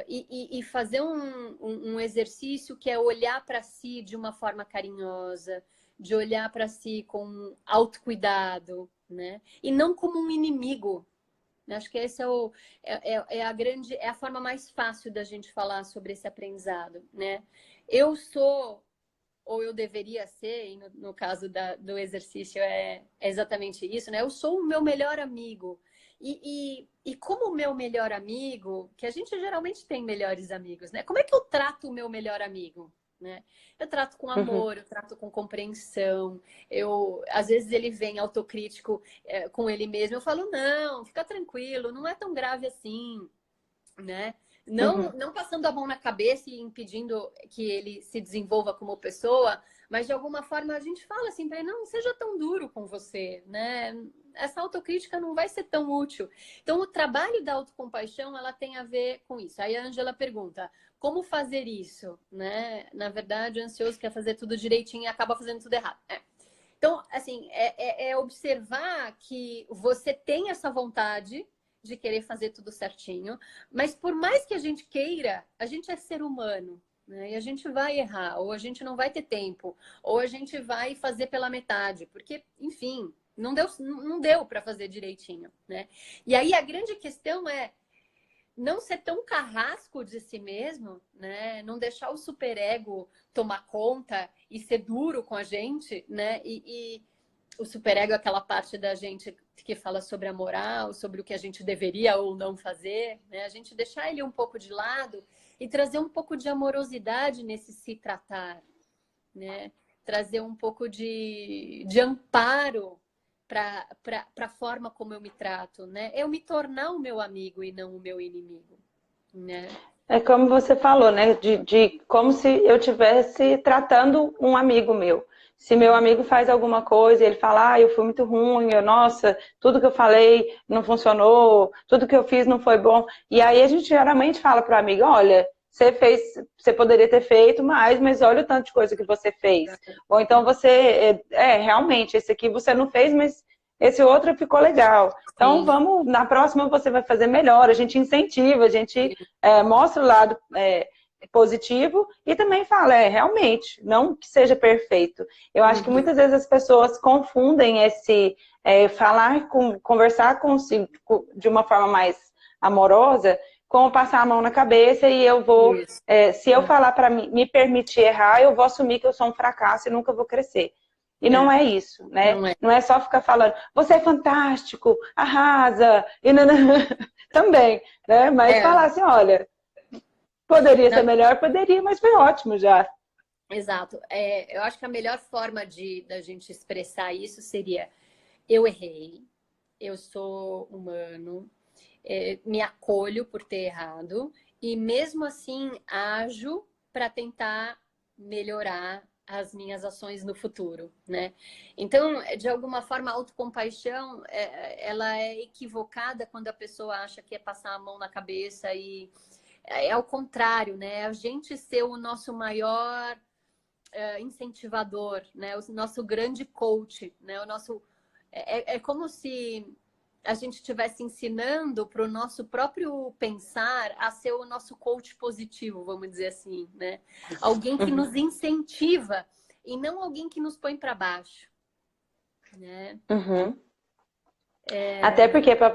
E fazer um exercício que é olhar para si de uma forma carinhosa, de olhar para si com autocuidado, né? E não como um inimigo. Acho que esse é a forma mais fácil da gente falar sobre esse aprendizado, né? Eu sou, ou eu deveria ser, e no caso do exercício é exatamente isso, né? Eu sou o meu melhor amigo. E como o meu melhor amigo, que a gente geralmente tem melhores amigos, né? Como é que eu trato o meu melhor amigo? Né? Eu trato com amor, eu trato com compreensão. Às vezes ele vem autocrítico com ele mesmo. Eu falo, não, fica tranquilo, não é tão grave assim, né? Não passando a mão na cabeça e impedindo que ele se desenvolva como pessoa, mas de alguma forma a gente fala assim para ele, não seja tão duro com você, né? Essa autocrítica não vai ser tão útil. Então, o trabalho da autocompaixão, ela tem a ver com isso. Aí a Ângela pergunta, como fazer isso, né? Na verdade, o ansioso quer fazer tudo direitinho e acaba fazendo tudo errado. Então, assim, é observar que você tem essa vontade de querer fazer tudo certinho, mas por mais que a gente queira, a gente é ser humano, né? E a gente vai errar, ou a gente não vai ter tempo, ou a gente vai fazer pela metade, porque, enfim, não deu para fazer direitinho, né? E aí a grande questão é não ser tão carrasco de si mesmo, né? Não deixar o superego tomar conta e ser duro com a gente, né? E o superego é aquela parte da gente que fala sobre a moral, sobre o que a gente deveria ou não fazer, né? A gente deixar ele um pouco de lado e trazer um pouco de amorosidade nesse se tratar, né? Trazer um pouco de amparo para a forma como eu me trato, né? Eu me tornar o meu amigo e não o meu inimigo, né? É como você falou, né? De como se eu estivesse tratando um amigo meu. Se meu amigo faz alguma coisa e ele fala, eu fui muito ruim, nossa, tudo que eu falei não funcionou, tudo que eu fiz não foi bom. E aí a gente geralmente fala para o amigo, olha, você poderia ter feito mais, mas olha o tanto de coisa que você fez. Ou então você, realmente, esse aqui você não fez, mas esse outro ficou legal. Então vamos, na próxima você vai fazer melhor, a gente incentiva, a gente mostra o lado positivo e também fala, realmente, não que seja perfeito. Eu acho que muitas vezes as pessoas confundem esse conversar consigo de uma forma mais amorosa com passar a mão na cabeça e eu vou, se eu falar para me permitir errar, eu vou assumir que eu sou um fracasso e nunca vou crescer. E não é isso, né? Não é só ficar falando, você é fantástico, arrasa, e também, né? Mas falar assim, olha, poderia ser melhor, poderia, mas foi ótimo já. Exato. Eu acho que a melhor forma da gente expressar isso seria, eu errei, eu sou humano, me acolho por ter errado, e mesmo assim ajo para tentar melhorar as minhas ações no futuro, né? Então, de alguma forma, a autocompaixão, ela é equivocada quando a pessoa acha que é passar a mão na cabeça e é ao contrário, né? A gente ser o nosso maior incentivador, né? O nosso grande coach, né? O nosso é como se a gente estivesse ensinando para o nosso próprio pensar a ser o nosso coach positivo, vamos dizer assim, né? Alguém que nos incentiva e não alguém que nos põe para baixo, né? Uhum. Até porque para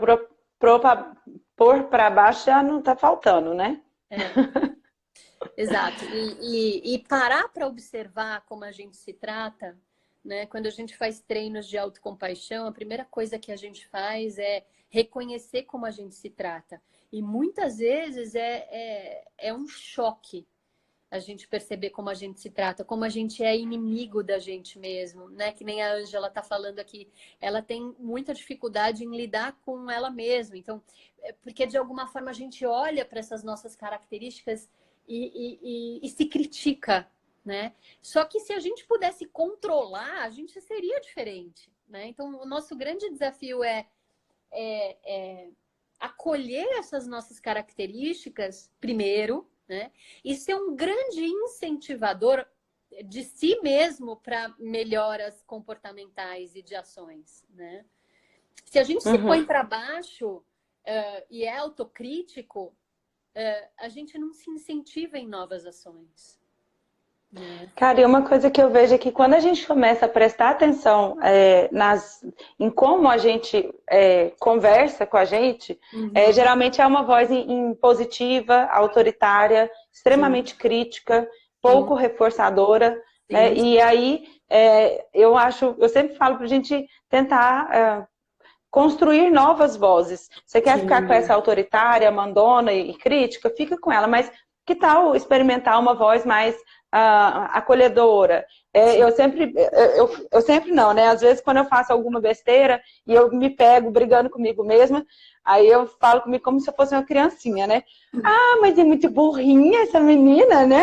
pôr para baixo já não está faltando, né? Exato. E parar para observar como a gente se trata, né? Quando a gente faz treinos de autocompaixão, a primeira coisa que a gente faz é reconhecer como a gente se trata. E muitas vezes é um choque a gente perceber como a gente se trata, como a gente é inimigo da gente mesmo, né? Que nem a Ângela está falando aqui. Ela tem muita dificuldade em lidar com ela mesma. Então, porque de alguma forma a gente olha para essas nossas características e se critica, né? Só que se a gente pudesse controlar, a gente seria diferente, né? Então, o nosso grande desafio é acolher essas nossas características primeiro, né? E ser um grande incentivador de si mesmo para melhoras comportamentais e de ações, né? Se a gente se põe para baixo e é autocrítico, a gente não se incentiva em novas ações. Cara, e uma coisa que eu vejo é que quando a gente começa a prestar atenção em como a gente conversa com a gente, geralmente é uma voz positiva, autoritária, extremamente crítica, pouco reforçadora, né? E aí eu sempre falo pra gente tentar construir novas vozes. Você quer ficar com essa autoritária, mandona e crítica? Fica com ela, mas que tal experimentar uma voz mais acolhedora? Eu sempre não, né? Às vezes quando eu faço alguma besteira e eu me pego brigando comigo mesma, aí eu falo comigo como se eu fosse uma criancinha, né? Ah, mas é muito burrinha essa menina, né?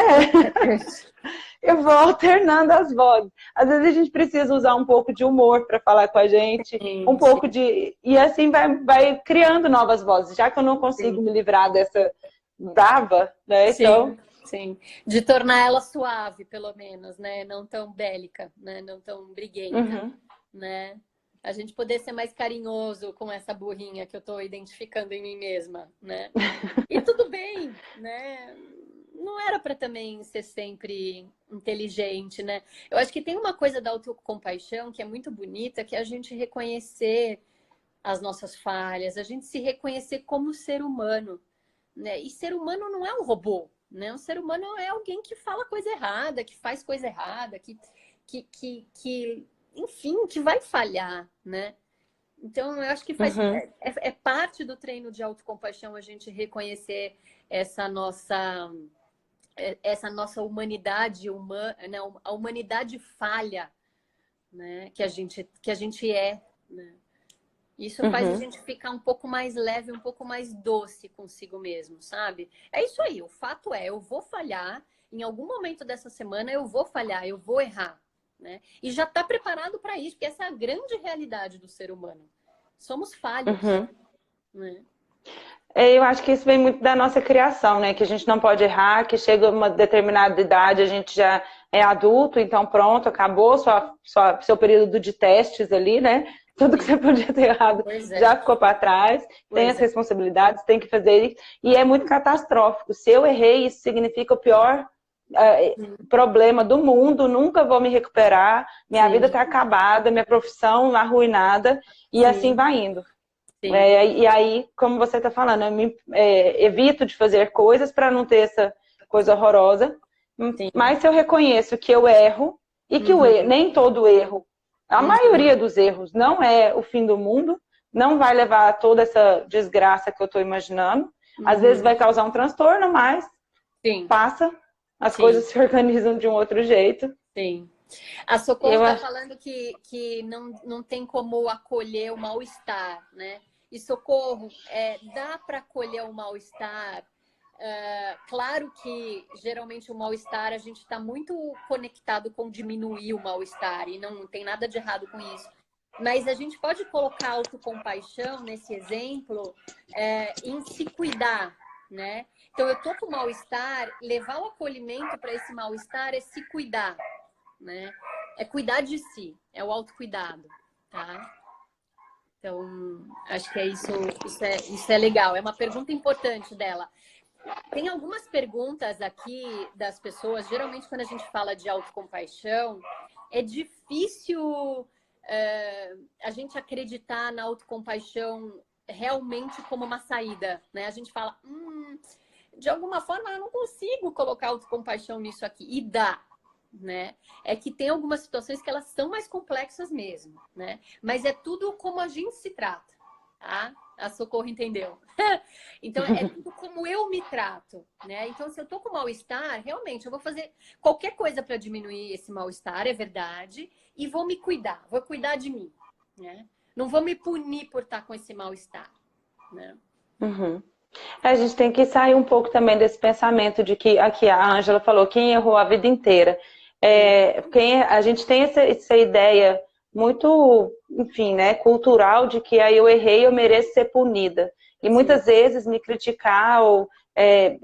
Eu vou alternando as vozes. Às vezes a gente precisa usar um pouco de humor para falar com a gente, um pouco de... E assim vai criando novas vozes, já que eu não consigo me livrar dessa brava, né? Então... Sim, de tornar ela suave, pelo menos, né? Não tão bélica, né? Não tão briguenta, né? A gente poder ser mais carinhoso com essa burrinha que eu tô identificando em mim mesma, né? E tudo bem, né? Não era para também ser sempre inteligente, né? Eu acho que tem uma coisa da autocompaixão que é muito bonita, que é a gente reconhecer as nossas falhas, a gente se reconhecer como ser humano, né? E ser humano não é um robô, né? Um ser humano é alguém que fala coisa errada, que faz coisa errada, enfim, que vai falhar, né? Então, eu acho que é parte do treino de autocompaixão a gente reconhecer essa nossa humanidade humana, né? A humanidade falha, né? Que a gente é, né? Isso faz a gente ficar um pouco mais leve, um pouco mais doce consigo mesmo, sabe? É isso aí, o fato é, eu vou falhar, em algum momento dessa semana eu vou falhar, eu vou errar, né? E já tá preparado para isso, porque essa é a grande realidade do ser humano. Somos falhos, né? Eu acho que isso vem muito da nossa criação, né? Que a gente não pode errar, que chega uma determinada idade, a gente já é adulto, então pronto, acabou seu período de testes ali, né? Tudo que você podia ter errado já ficou para trás, tem as responsabilidades, tem que fazer isso, e é muito catastrófico. Se eu errei, isso significa o pior problema do mundo, nunca vou me recuperar, minha vida está acabada, minha profissão arruinada, e assim vai indo. E aí, como você está falando, eu evito de fazer coisas para não ter essa coisa horrorosa. Mas se eu reconheço que eu erro, e que nem todo erro, a maioria dos erros não é o fim do mundo, não vai levar a toda essa desgraça que eu estou imaginando. Às vezes vai causar um transtorno, mas passa, as coisas se organizam de um outro jeito. Sim. A Socorro está falando que não tem como acolher o mal-estar, né? E Socorro, dá para acolher o mal-estar Claro que geralmente o mal-estar, a gente está muito conectado com diminuir o mal-estar e não tem nada de errado com isso. Mas a gente pode colocar autocompaixão nesse exemplo em se cuidar, né? Então eu tô com mal-estar, levar o acolhimento para esse mal-estar é se cuidar, né? É cuidar de si, é o autocuidado, tá? Então, acho que é isso é legal. É uma pergunta importante dela. Tem algumas perguntas aqui das pessoas. Geralmente, quando a gente fala de autocompaixão, é difícil a gente acreditar na autocompaixão realmente como uma saída, né? A gente fala, de alguma forma eu não consigo colocar autocompaixão nisso aqui. E dá, né? É que tem algumas situações que elas são mais complexas mesmo, né? Mas é tudo como a gente se trata, tá? A Socorro entendeu. Então, é tudo como eu me trato, né? Então, se eu tô com mal-estar, realmente, eu vou fazer qualquer coisa para diminuir esse mal-estar, é verdade, e vou me cuidar, vou cuidar de mim, né? Não vou me punir por estar com esse mal-estar, né? Uhum. A gente tem que sair um pouco também desse pensamento de que, aqui a Ângela falou, quem errou a vida inteira. A gente tem essa ideia muito, enfim, né, cultural de que aí eu errei, eu mereço ser punida. E muitas vezes me criticar ou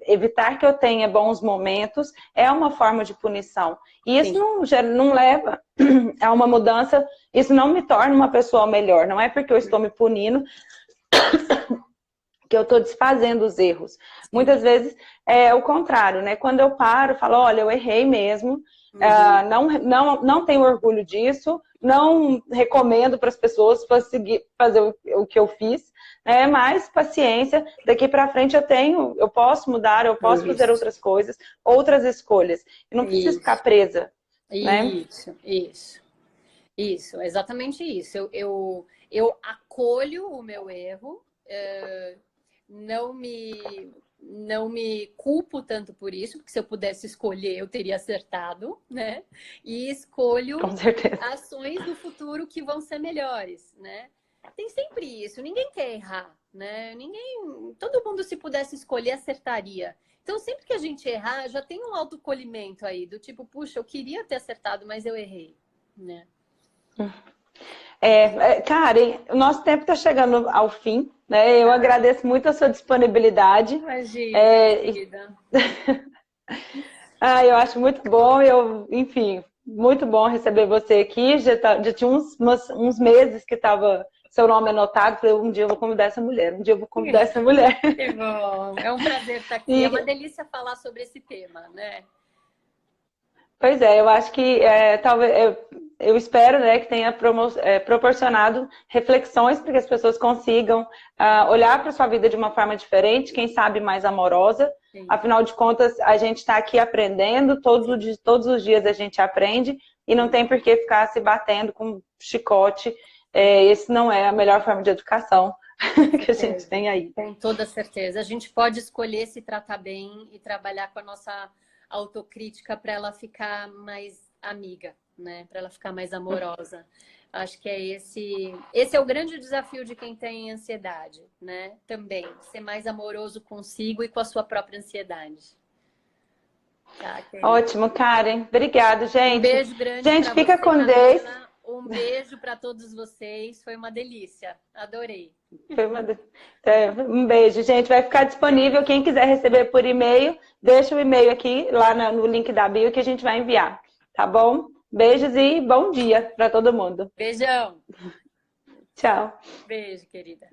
evitar que eu tenha bons momentos é uma forma de punição. E isso não leva a uma mudança, isso não me torna uma pessoa melhor. Não é porque eu estou me punindo que eu estou desfazendo os erros. Muitas vezes é o contrário, né? Quando eu paro, falo, olha, eu errei mesmo, não tenho orgulho disso, não recomendo para as pessoas fazer o que eu fiz, né? Mas paciência, daqui para frente eu posso mudar, eu posso fazer outras coisas, outras escolhas. Eu não preciso ficar presa, né? Isso, exatamente isso. Eu acolho o meu erro, não me culpo tanto por isso, porque se eu pudesse escolher, eu teria acertado, né? E escolho ações no futuro que vão ser melhores, né? Tem sempre isso, ninguém quer errar, né? Todo mundo, se pudesse escolher, acertaria. Então, sempre que a gente errar, já tem um autocolhimento aí, do tipo, puxa, eu queria ter acertado, mas eu errei, né? Karen, o nosso tempo está chegando ao fim, né? Eu agradeço muito a sua disponibilidade. Imagina, querida. Eu acho muito bom, enfim, muito bom receber você aqui. Já tinha uns meses que estava seu nome anotado. Falei, um dia eu vou convidar essa mulher, um dia eu vou convidar essa mulher. Que bom, é um prazer estar aqui. É uma delícia falar sobre esse tema, né? Pois é, eu acho que talvez eu espero, né, que tenha proporcionado reflexões para que as pessoas consigam olhar para a sua vida de uma forma diferente, quem sabe mais amorosa. Sim. Afinal de contas, a gente está aqui aprendendo, todos os dias a gente aprende e não tem por que ficar se batendo com chicote. Esse não é a melhor forma de educação que a gente tem aí. Com toda certeza. A gente pode escolher se tratar bem e trabalhar com a nossa autocrítica para ela ficar mais amiga, né? Para ela ficar mais amorosa. Acho que esse é o grande desafio de quem tem ansiedade, né? Também ser mais amoroso consigo e com a sua própria ansiedade. Tá, ótimo, Karen. Obrigada, gente. Um beijo grande. Gente, fica com Deus. Um beijo para todos vocês. Foi uma delícia. Adorei. Um beijo, gente. Vai ficar disponível. Quem quiser receber por e-mail, deixa o e-mail aqui, lá no link da bio, que a gente vai enviar. Tá bom? Beijos e bom dia para todo mundo. Beijão. Tchau. Beijo, querida.